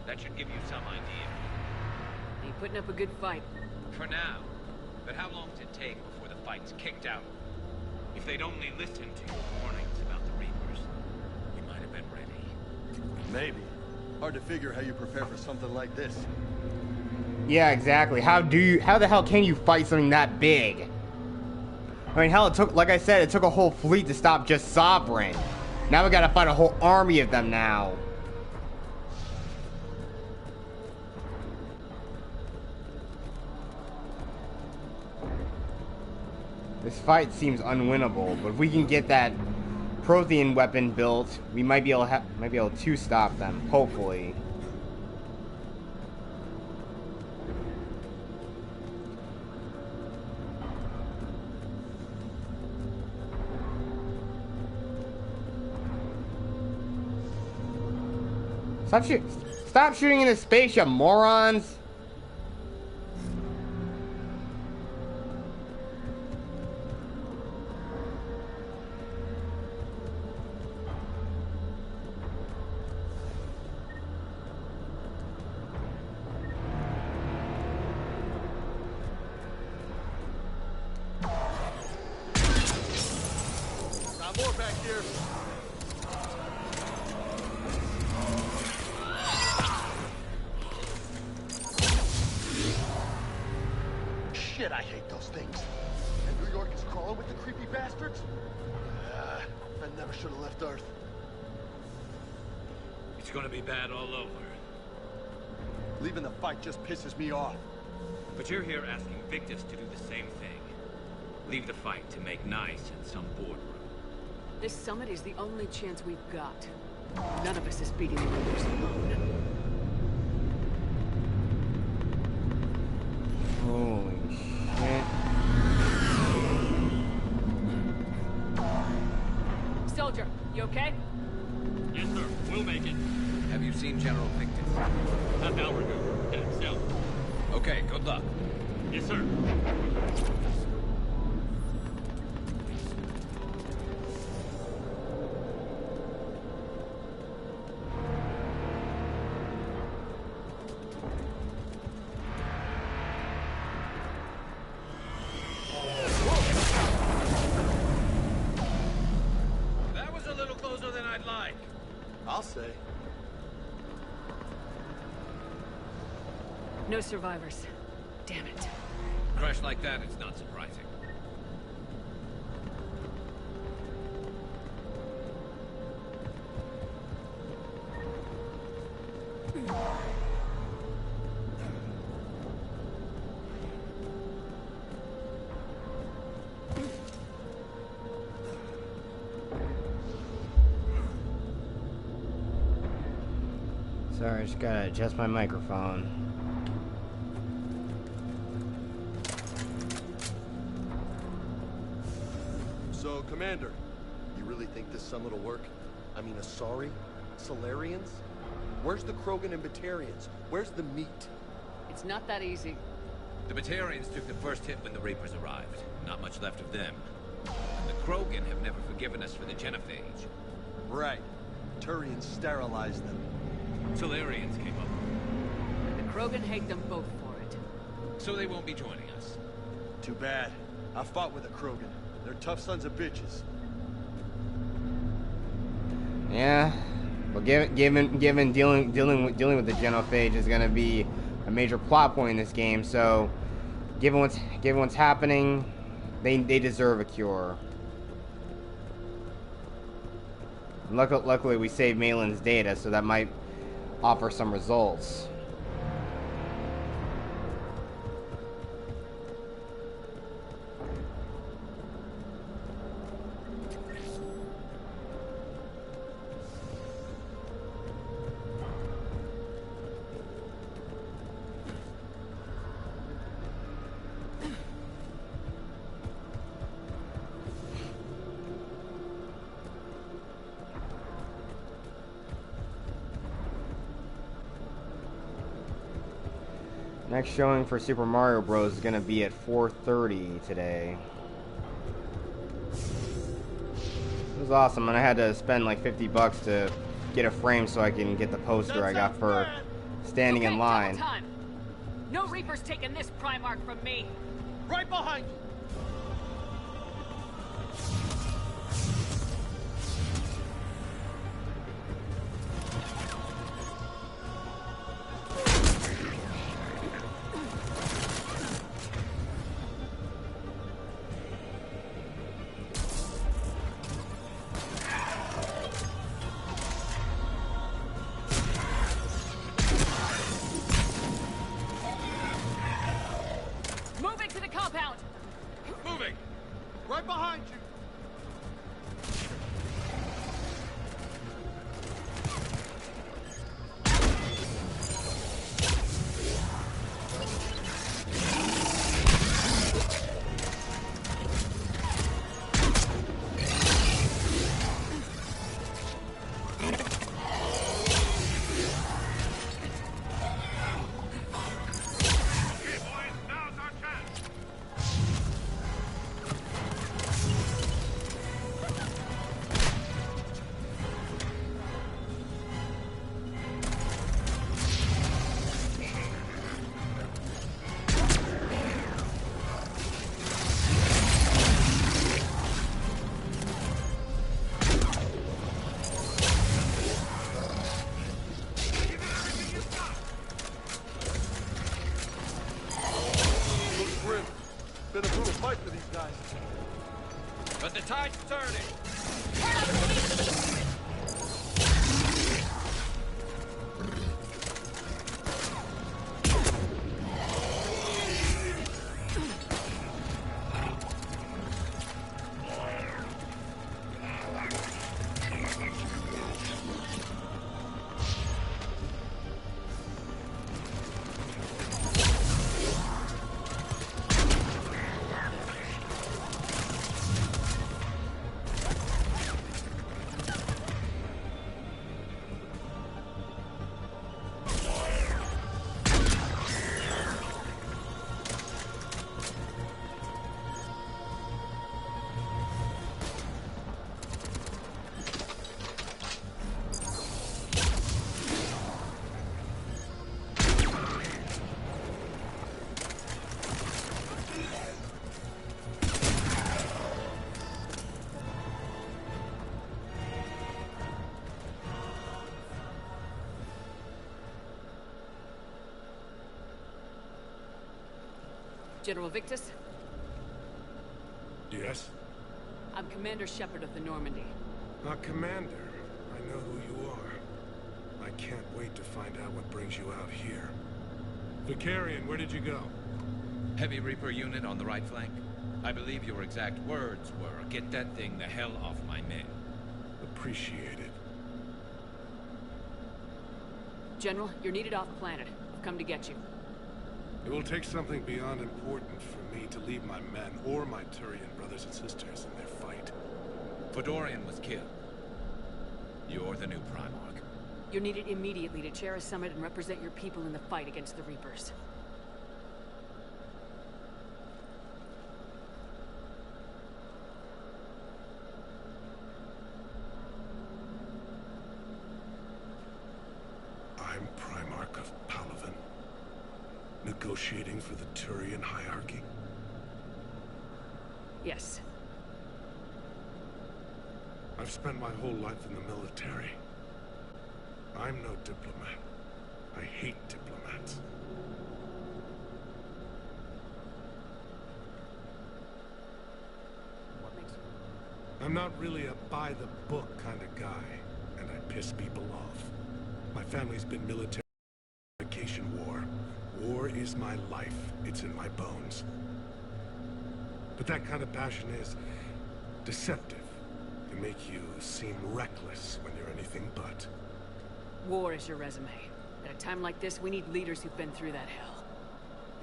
That should give you some idea. You putting up a good fight. For now. But how long does it take before the fight's kicked out? If they'd only listened to your warnings about the Reapers, we might have been ready. Maybe. Hard to figure how you prepare for something like this. Yeah, exactly. How the hell can you fight something that big? I mean, hell, it took, like I said, it took a whole fleet to stop just Sovereign. Now we gotta fight a whole army of them now. This fight seems unwinnable, but if we can get that Prothean weapon built, we might be able to stop them, hopefully. Stop shooting in the space, you morons! More back here. Shit, I hate those things. And New York is crawling with the creepy bastards? I never should have left Earth. It's gonna be bad all over. Leaving the fight just pisses me off. But you're here asking Victus to do the same thing. Leave the fight to make nice in some boardroom. This summit is the only chance we've got. None of us is beating the Reapers alone. Holy shit. Soldier, you okay? Yes, sir. We'll make it. Have you seen General Victus? Half hour ago. Headed south. Okay, good luck. Yes, sir. That was a little closer than I'd like. I'll say. No survivors. Damn it. Crash like that, it's not surprising. Sorry, I just gotta adjust my microphone. So, Commander, you really think this summit will work? I mean, Asari? Solarians? Where's the Krogan and Batarians? Where's the meat? It's not that easy. The Batarians took the first hit when the Reapers arrived. Not much left of them. And the Krogan have never forgiven us for the genophage. Right. Turians sterilized them. Solarians came up. And the Krogan hate them both for it. So they won't be joining us. Too bad. I fought with a Krogan. They're tough sons of bitches. Yeah, well, given dealing with the genophage is gonna be a major plot point in this game. So, given what's happening, they deserve a cure. Luckily, we saved Malin's data, so that might offer some results. Next showing for Super Mario Bros. Is going to be at 4:30 today. It was awesome, and I had to spend like $50 to get a frame so I can get the poster I got for standing in line. Time. No Reaper's taking this Primarch from me. Right behind you. Right behind you! But the tide's turning! General Victus? Yes? I'm Commander Shepard of the Normandy. Not Commander. I know who you are. I can't wait to find out what brings you out here. Vicarian, where did you go? Heavy Reaper unit on the right flank. I believe your exact words were, "Get that thing the hell off my men." Appreciate it. General, you're needed off planet. I've come to get you. It will take something beyond important for me to leave my men or my Turian brothers and sisters in their fight. Fedorian was killed. You're the new Primarch. You're needed immediately to chair a summit and represent your people in the fight against the Reapers. I'm Primarch of Palaven. Negotiating for the Turian hierarchy? Yes. I've spent my whole life in the military. I'm no diplomat. I hate diplomats. What makes you... I'm not really a by-the-book kind of guy, and I piss people off. My family's been military. War. War is my life. It's in my bones. But that kind of passion is deceptive. Can make you seem reckless when you're anything but. War is your resume. At a time like this, we need leaders who've been through that hell.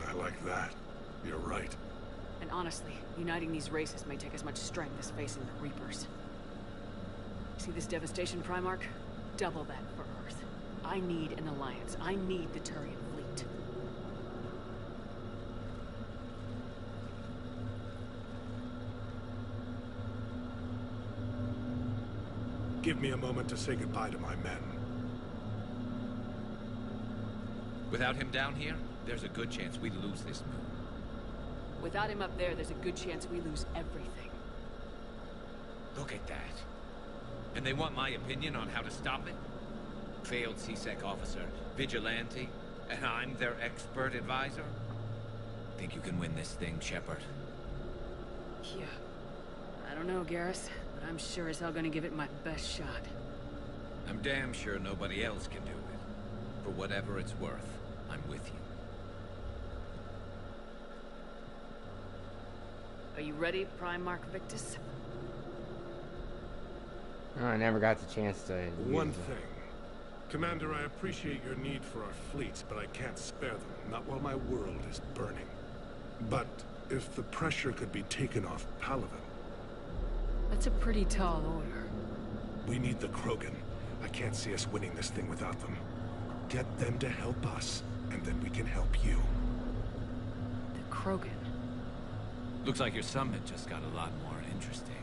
I like that. You're right. And honestly, uniting these races may take as much strength as facing the Reapers. See this devastation, Primarch? Double that for Earth. I need an alliance. I need the Turian fleet. Give me a moment to say goodbye to my men. Without him down here, there's a good chance we lose this move. Without him up there, there's a good chance we lose everything. Look at that. And they want my opinion on how to stop it? Failed C-Sec officer, vigilante, and I'm their expert advisor? Think you can win this thing, Shepard? Yeah. I don't know, Garrus, but I'm sure as hell gonna give it my best shot. I'm damn sure nobody else can do it. For whatever it's worth, I'm with you. Are you ready, Primarch Victus? Oh, I never got the chance to use One it. thing. Commander, I appreciate your need for our fleets, but I can't spare them. Not while my world is burning. But if the pressure could be taken off Palaven... That's a pretty tall order. We need the Krogan. I can't see us winning this thing without them. Get them to help us, and then we can help you. The Krogan? Looks like your summit just got a lot more interesting.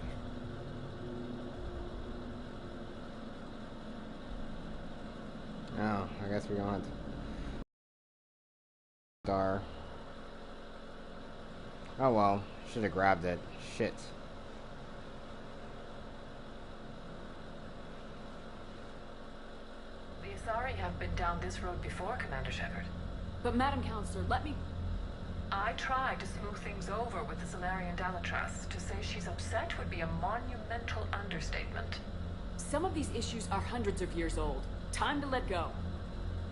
Oh, I guess we don't. Star. Oh well, should have grabbed it. Shit. The Asari have been down this road before, Commander Shepard. But Madam Counselor, let me... I tried to smooth things over with the Solarian Dalatrass. To say she's upset would be a monumental understatement. Some of these issues are hundreds of years old. Time to let go.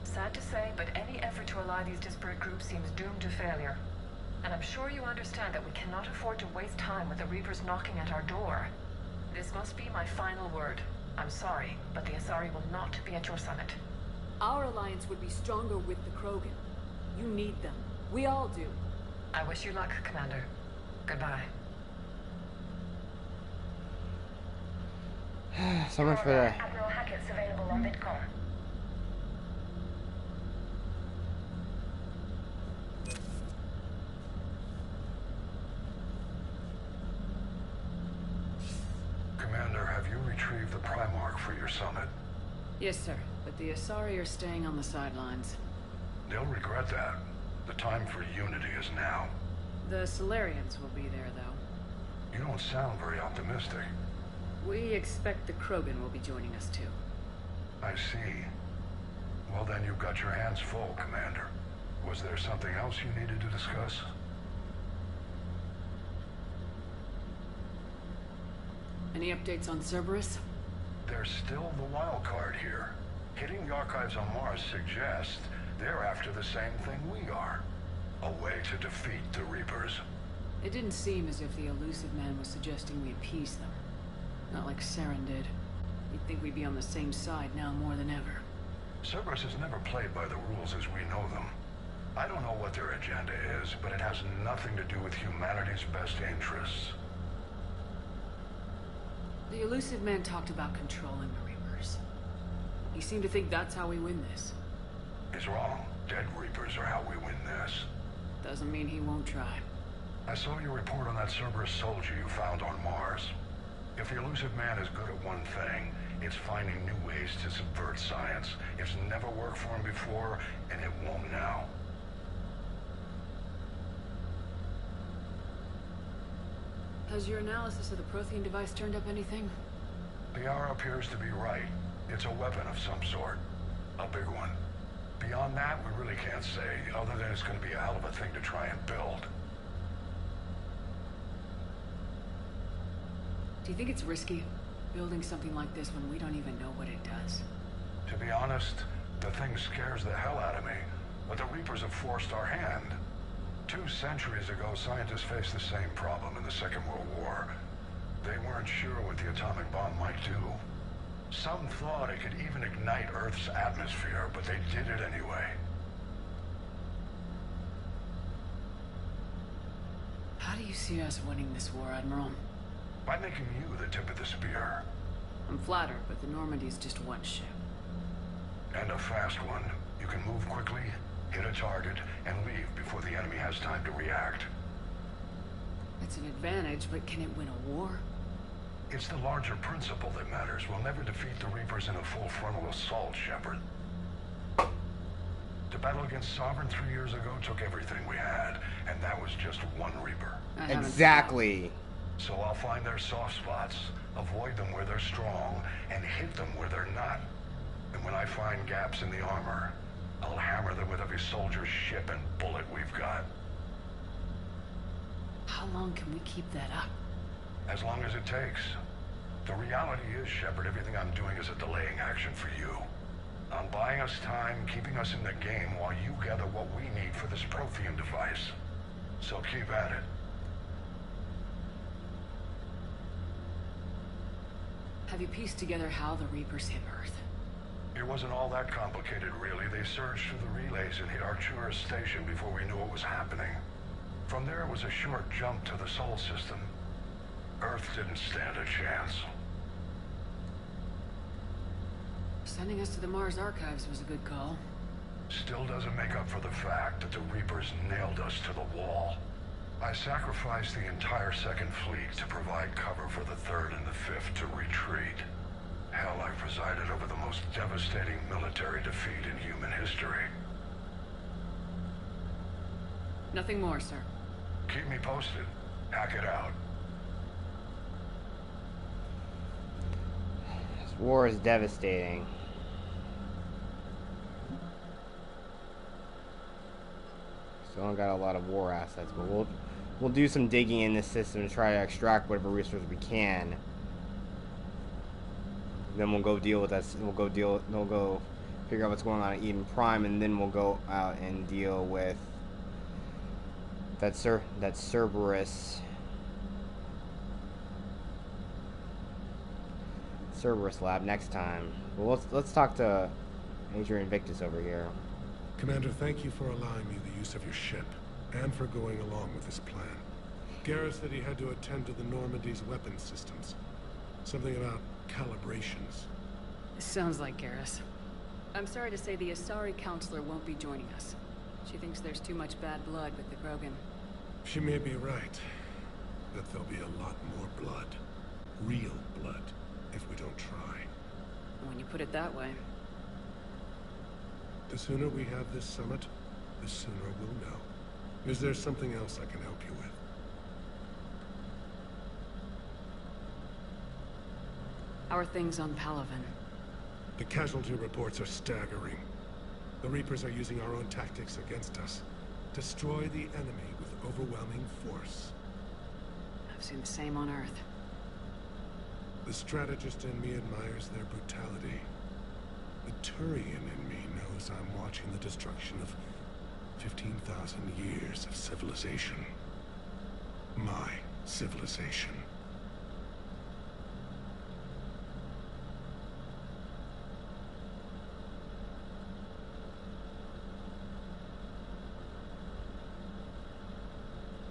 Sad to say, but any effort to ally these disparate groups seems doomed to failure. And I'm sure you understand that we cannot afford to waste time with the Reapers knocking at our door. This must be my final word. I'm sorry, but the Asari will not be at your summit. Our alliance would be stronger with the Krogan. You need them. We all do. I wish you luck, Commander. Goodbye. So much for that. Admiral Hackett's available on Vidcom. Commander, have you retrieved the Primarch for your summit? Yes, sir. But the Asari are staying on the sidelines. They'll regret that. The time for unity is now. The Solarians will be there, though. You don't sound very optimistic. We expect the Krogan will be joining us, too. I see. Well, then you've got your hands full, Commander. Was there something else you needed to discuss? Any updates on Cerberus? There's still the wild card here. Hitting the archives on Mars suggests they're after the same thing we are. A way to defeat the Reapers. It didn't seem as if the elusive man was suggesting we appease them. Not like Saren did. You'd think we'd be on the same side now more than ever. Cerberus has never played by the rules as we know them. I don't know what their agenda is, but it has nothing to do with humanity's best interests. The elusive man talked about controlling the Reapers. He seemed to think that's how we win this. He's wrong. Dead Reapers are how we win this. Doesn't mean he won't try. I saw your report on that Cerberus soldier you found on Mars. If the elusive man is good at one thing, it's finding new ways to subvert science. It's never worked for him before, and it won't now. Has your analysis of the Prothean device turned up anything? Liara appears to be right. It's a weapon of some sort. A big one. Beyond that, we really can't say, other than it's going to be a hell of a thing to try and build. Do you think it's risky, building something like this when we don't even know what it does? To be honest, the thing scares the hell out of me. But the Reapers have forced our hand. 2 centuries ago, scientists faced the same problem in the Second World War. They weren't sure what the atomic bomb might do. Some thought it could even ignite Earth's atmosphere, but they did it anyway. How do you see us winning this war, Admiral? By making you the tip of the spear. I'm flattered, but the Normandy's just one ship. And a fast one. You can move quickly, hit a target, and leave before the enemy has time to react. It's an advantage, but can it win a war? It's the larger principle that matters. We'll never defeat the Reapers in a full frontal assault, Shepard. To battle against Sovereign 3 years ago took everything we had, and that was just one Reaper. Exactly. So I'll find their soft spots, avoid them where they're strong, and hit them where they're not. And when I find gaps in the armor, I'll hammer them with every soldier, ship, and bullet we've got. How long can we keep that up? As long as it takes. The reality is, Shepard, everything I'm doing is a delaying action for you. I'm buying us time, keeping us in the game while you gather what we need for this Prothean device. So keep at it. Have you pieced together how the Reapers hit Earth? It wasn't all that complicated, really. They surged through the relays and hit Artura's station before we knew what was happening. From there, it was a short jump to the Sol system. Earth didn't stand a chance. Sending us to the Mars archives was a good call. Still doesn't make up for the fact that the Reapers nailed us to the wall. I sacrificed the entire Second Fleet to provide cover for the Third and the Fifth to retreat. Hell, I presided over the most devastating military defeat in human history. Nothing more, sir. Keep me posted. Hack it out. This war is devastating. So don't got a lot of war assets, but we'll do some digging in this system to try to extract whatever resources we can. Then we'll go deal with that. We'll go figure out what's going on at Eden Prime, and then we'll go out and deal with that Cerberus lab next time. Well, let's talk to Major Invictus over here. Commander, thank you for allowing me the use of your ship, and for going along with this plan. Garrus said he had to attend to the Normandy's weapons systems. Something about calibrations. Sounds like Garrus. I'm sorry to say the Asari Counselor won't be joining us. She thinks there's too much bad blood with the Krogan. She may be right. That there'll be a lot more blood. Real blood, if we don't try. When you put it that way. The sooner we have this summit, the sooner we'll know. Is there something else I can help you with? How are things on Palaven? The casualty reports are staggering. The Reapers are using our own tactics against us. Destroy the enemy with overwhelming force. I've seen the same on Earth. The strategist in me admires their brutality. The Turian in me knows I'm watching the destruction of 15,000 years of civilization. My civilization.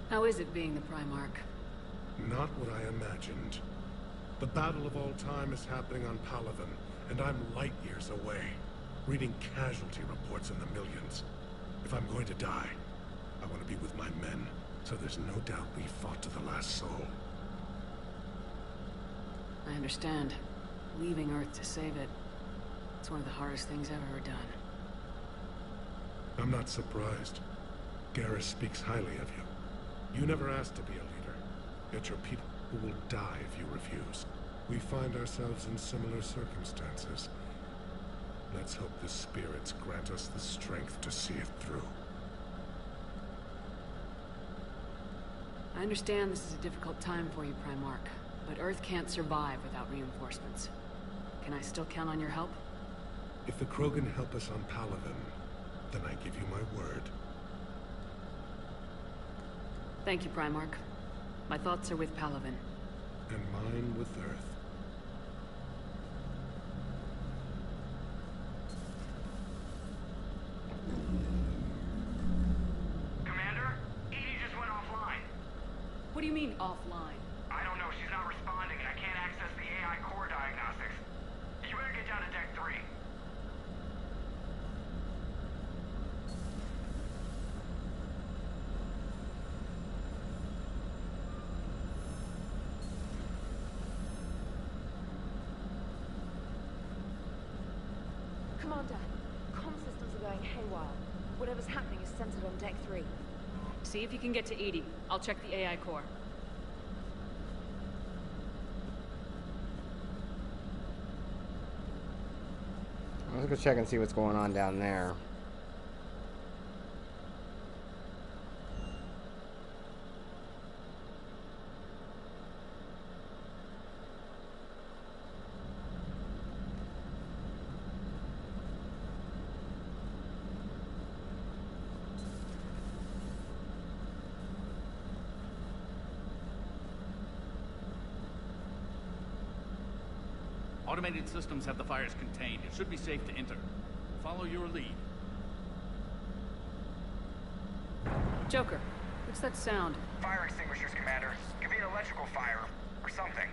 How is it being the Primarch? Not what I imagined. The battle of all time is happening on Palaven, and I'm light years away, reading casualty reports in the millions. If I'm going to die, I want to be with my men, so there's no doubt we fought to the last soul. I understand. Leaving Earth to save it. It's one of the hardest things I've ever done. I'm not surprised. Garrus speaks highly of you. You never asked to be a leader, yet your people will die if you refuse. We find ourselves in similar circumstances. Let's hope the spirits grant us the strength to see it through. I understand this is a difficult time for you, Primarch, but Earth can't survive without reinforcements. Can I still count on your help? If the Krogan help us on Palaven, then I give you my word. Thank you, Primarch. My thoughts are with Palaven. And mine with Earth. Commander, Edie just went offline. What do you mean, offline? I don't know, she's not responding, and I can't access the AI core diagnostics. You better get down to Deck 3. Commander, comm systems are going haywire. Whatever's happening is centered on Deck 3. See if you can get to Edie. I'll check the AI core. Let's go check and see what's going on down there. Automated systems have the fires contained. It should be safe to enter. Follow your lead. Joker, what's that sound? Fire extinguishers, Commander. Could be an electrical fire, or something.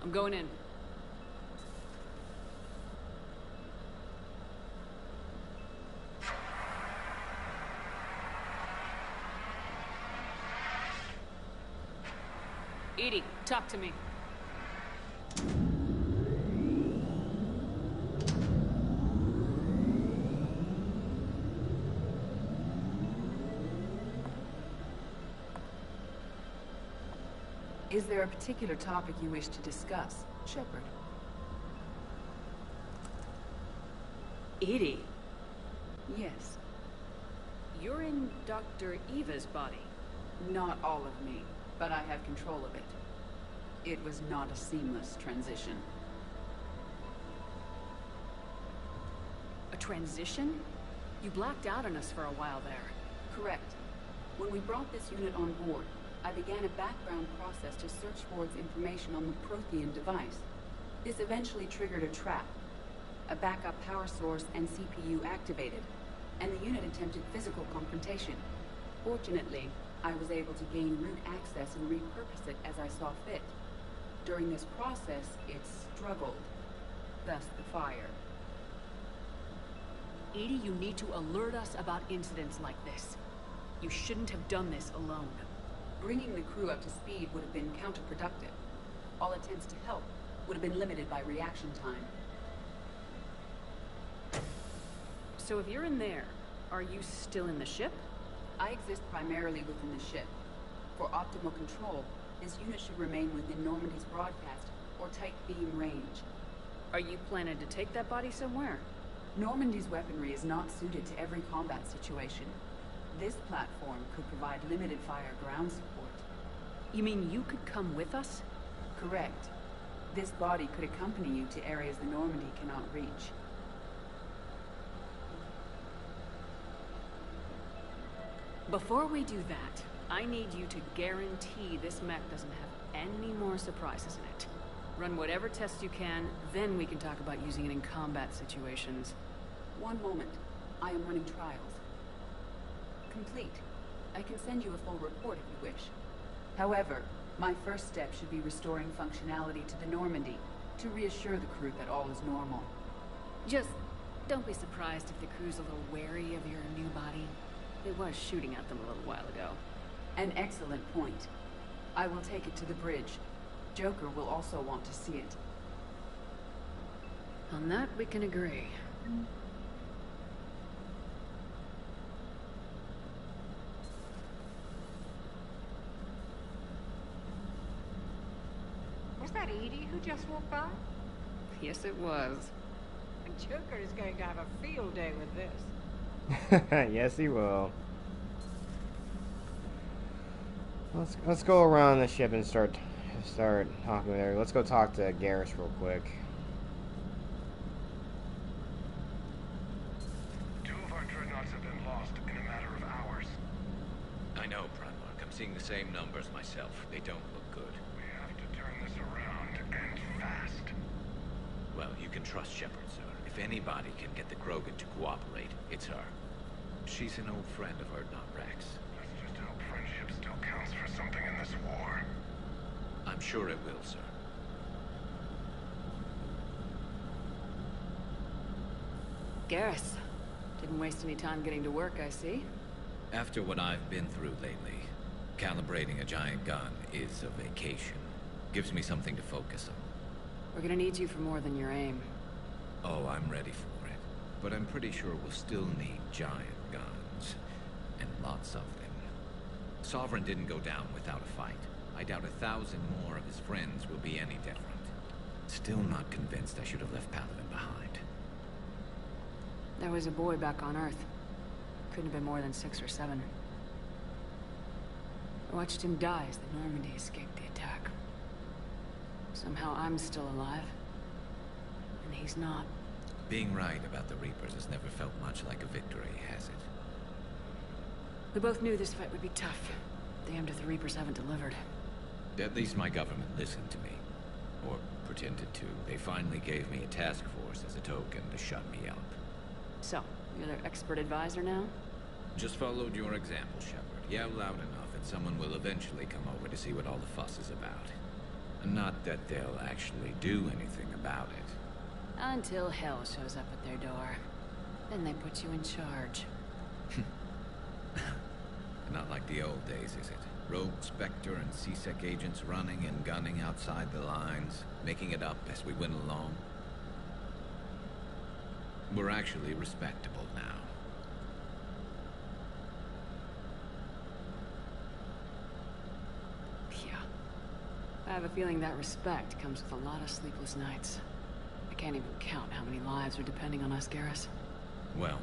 I'm going in. Edie, talk to me. Is there a particular topic you wish to discuss, Shepard? Edie? Yes. You're in Dr. Eva's body. Not all of me, but I have control of it. It was not a seamless transition. A transition? You blacked out on us for a while there. Correct. When we brought this unit on board, I began a background process to search for its information on the Prothean device. This eventually triggered a trap. A backup power source and CPU activated, and the unit attempted physical confrontation. Fortunately, I was able to gain root access and repurpose it as I saw fit. During this process, it struggled. Thus the fire. Edie, you need to alert us about incidents like this. You shouldn't have done this alone. Bringing the crew up to speed would have been counterproductive. All attempts to help would have been limited by reaction time. So if you're in there, are you still in the ship? I exist primarily within the ship. For optimal control, this unit should remain within Normandy's broadcast or tight beam range. Are you planning to take that body somewhere? Normandy's weaponry is not suited to every combat situation. This platform could provide limited fire ground support. You mean you could come with us? Correct. This body could accompany you to areas the Normandy cannot reach. Before we do that, I need you to guarantee this mech doesn't have any more surprises in it. Run whatever tests you can, then we can talk about using it in combat situations. One moment. I am running trials. Complete. I can send you a full report if you wish. However, my first step should be restoring functionality to the Normandy to reassure the crew that all is normal. Just don't be surprised if the crew's a little wary of your new body. It was shooting at them a little while ago. An excellent point. I will take it to the bridge. Joker will also want to see it. On that, we can agree. Was that Edie who just walked by? Yes, it was. Joker is going to have a field day with this. Yes, he will. Let's go around the ship and start talking with her. Let's go talk to Garrus real quick. Two of our dreadnoughts have been lost in a matter of hours. I know, Primarch. I'm seeing the same numbers myself. They don't look good. We have to turn this around, and fast. Well, you can trust Shepard, sir. If anybody can get the Krogan to cooperate, it's her. She's an old friend of Rex. Let's just hope friendship still counts for something in this war. I'm sure it will, sir. Garrus, didn't waste any time getting to work, I see. After what I've been through lately, calibrating a giant gun is a vacation. Gives me something to focus on. We're gonna need you for more than your aim. Oh, I'm ready for it. But I'm pretty sure we'll still need giant guns. And lots of them. Sovereign didn't go down without a fight. I doubt 1,000 more of his friends will be any different. Still not convinced I should have left Palaven behind. There was a boy back on Earth. Couldn't have been more than 6 or 7. I watched him die as the Normandy escaped the attack. Somehow I'm still alive. And he's not. Being right about the Reapers has never felt much like a victory, has it? We both knew this fight would be tough. Damned if the Reapers haven't delivered. At least my government listened to me. Or pretended to. They finally gave me a task force as a token to shut me up. So, you're their expert advisor now? Just followed your example, Shepard. Yell loud enough and someone will eventually come over to see what all the fuss is about. Not that they'll actually do anything about it. Until hell shows up at their door. Then they put you in charge. Not like the old days, is it? Rogue Spectre and C-Sec agents running and gunning outside the lines, making it up as we went along. We're actually respectable now. Yeah. I have a feeling that respect comes with a lot of sleepless nights. I can't even count how many lives are depending on us, Garrus. Well,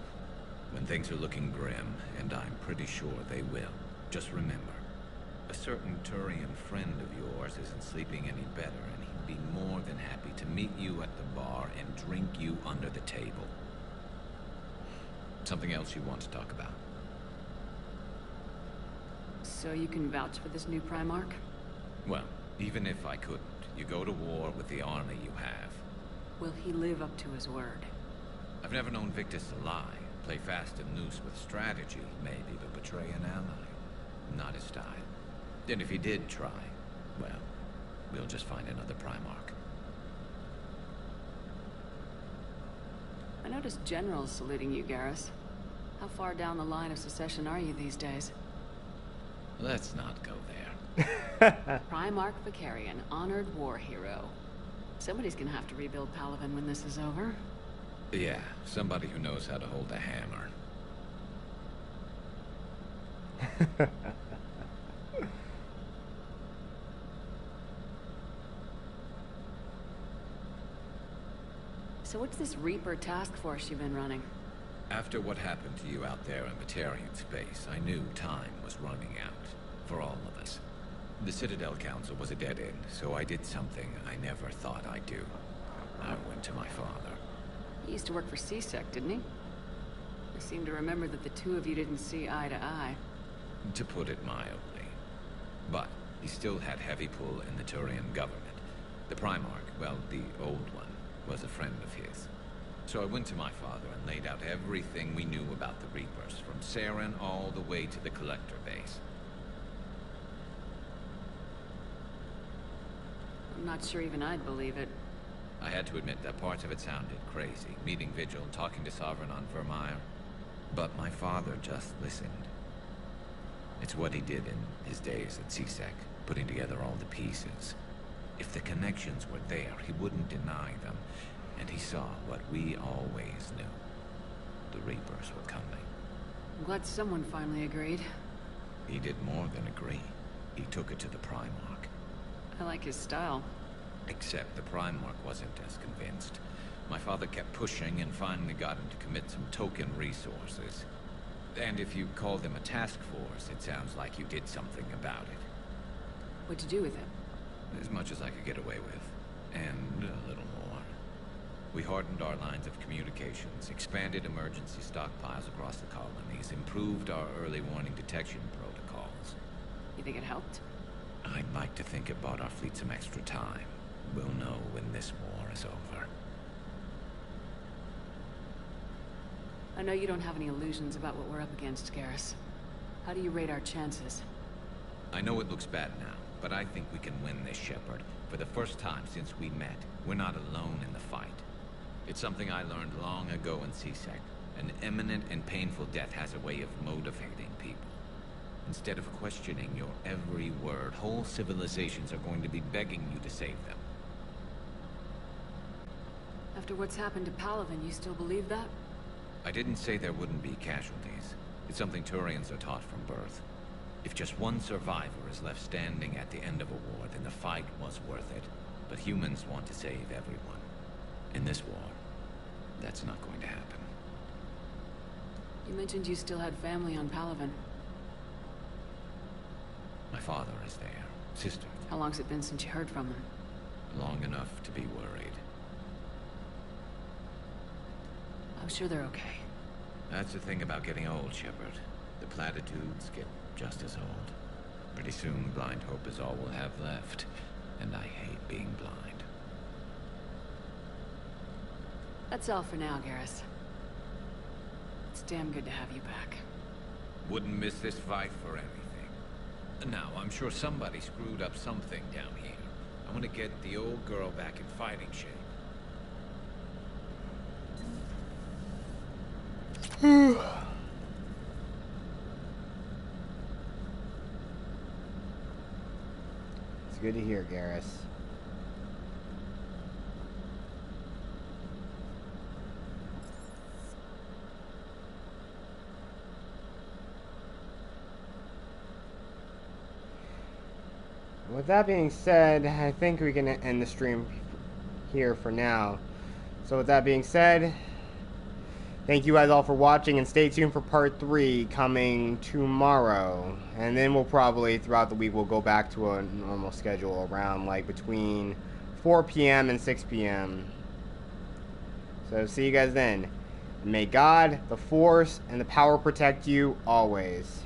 when things are looking grim, and I'm pretty sure they will, just remember, a certain Turian friend of yours isn't sleeping any better, and he'd be more than happy to meet you at the bar and drink you under the table. Something else you want to talk about? So you can vouch for this new Primarch? Well, even if I couldn't, you go to war with the army you have. Will he live up to his word? I've never known Victus to lie. Play fast and loose with strategy, maybe, but betray an ally. Not his style. And if he did try, well, we'll just find another Primarch. I noticed generals saluting you, Garrus. How far down the line of succession are you these days? Let's not go there. Primarch Vicarian, honored war hero. Somebody's gonna have to rebuild Palaven when this is over. Yeah, somebody who knows how to hold a hammer. So what's this Reaper task force you've been running? After what happened to you out there in Batarian space, I knew time was running out. For all of us. The Citadel Council was a dead end, so I did something I never thought I'd do. I went to my father. He used to work for CSEC, didn't he? I seem to remember that the two of you didn't see eye to eye. To put it mildly. But he still had heavy pull in the Turian government. The Primarch, well, the old one, was a friend of his. So I went to my father and laid out everything we knew about the Reapers, from Saren all the way to the Collector base. I'm not sure even I'd believe it. I had to admit that parts of it sounded crazy, meeting Vigil, talking to Sovereign on Vermeer. But my father just listened. It's what he did in his days at CSEC, putting together all the pieces. If the connections were there, he wouldn't deny them. And he saw what we always knew. The Reapers were coming. I'm glad someone finally agreed. He did more than agree. He took it to the Primarch. I like his style. Except the Primarch wasn't as convinced. My father kept pushing and finally got him to commit some token resources. And if you call them a task force, it sounds like you did something about it. What'd you do with it? As much as I could get away with. And a little more. We hardened our lines of communications, expanded emergency stockpiles across the colonies, improved our early warning detection protocols. You think it helped? I'd like to think it bought our fleet some extra time. We'll know when this war is over. I know you don't have any illusions about what we're up against, Garrus. How do you rate our chances? I know it looks bad now, but I think we can win this, Shepard. For the first time since we met, we're not alone in the fight. It's something I learned long ago in CSEC. An imminent and painful death has a way of motivating people. Instead of questioning your every word, whole civilizations are going to be begging you to save them. After what's happened to Palaven, you still believe that? I didn't say there wouldn't be casualties. It's something Turians are taught from birth. If just one survivor is left standing at the end of a war, then the fight was worth it. But humans want to save everyone. In this war, that's not going to happen. You mentioned you still had family on Palaven. My father is there. Sister. How long's it been since you heard from them? Long enough to be worried. I'm sure they're okay. That's the thing about getting old, Shepard. The platitudes get just as old. Pretty soon, blind hope is all we'll have left. And I hate being blind. That's all for now, Garrus. It's damn good to have you back. Wouldn't miss this fight for anything. Now, I'm sure somebody screwed up something down here. I want to get the old girl back in fighting shape. It's good to hear, Garrus. With that being said, I think we can end the stream here for now. So with that being said, Thank you guys all for watching, and stay tuned for part 3 coming tomorrow. And then we'll probably, throughout the week, we'll go back to a normal schedule around, like, between 4 p.m. and 6 p.m. So, see you guys then. And may God, the Force, and the power protect you always.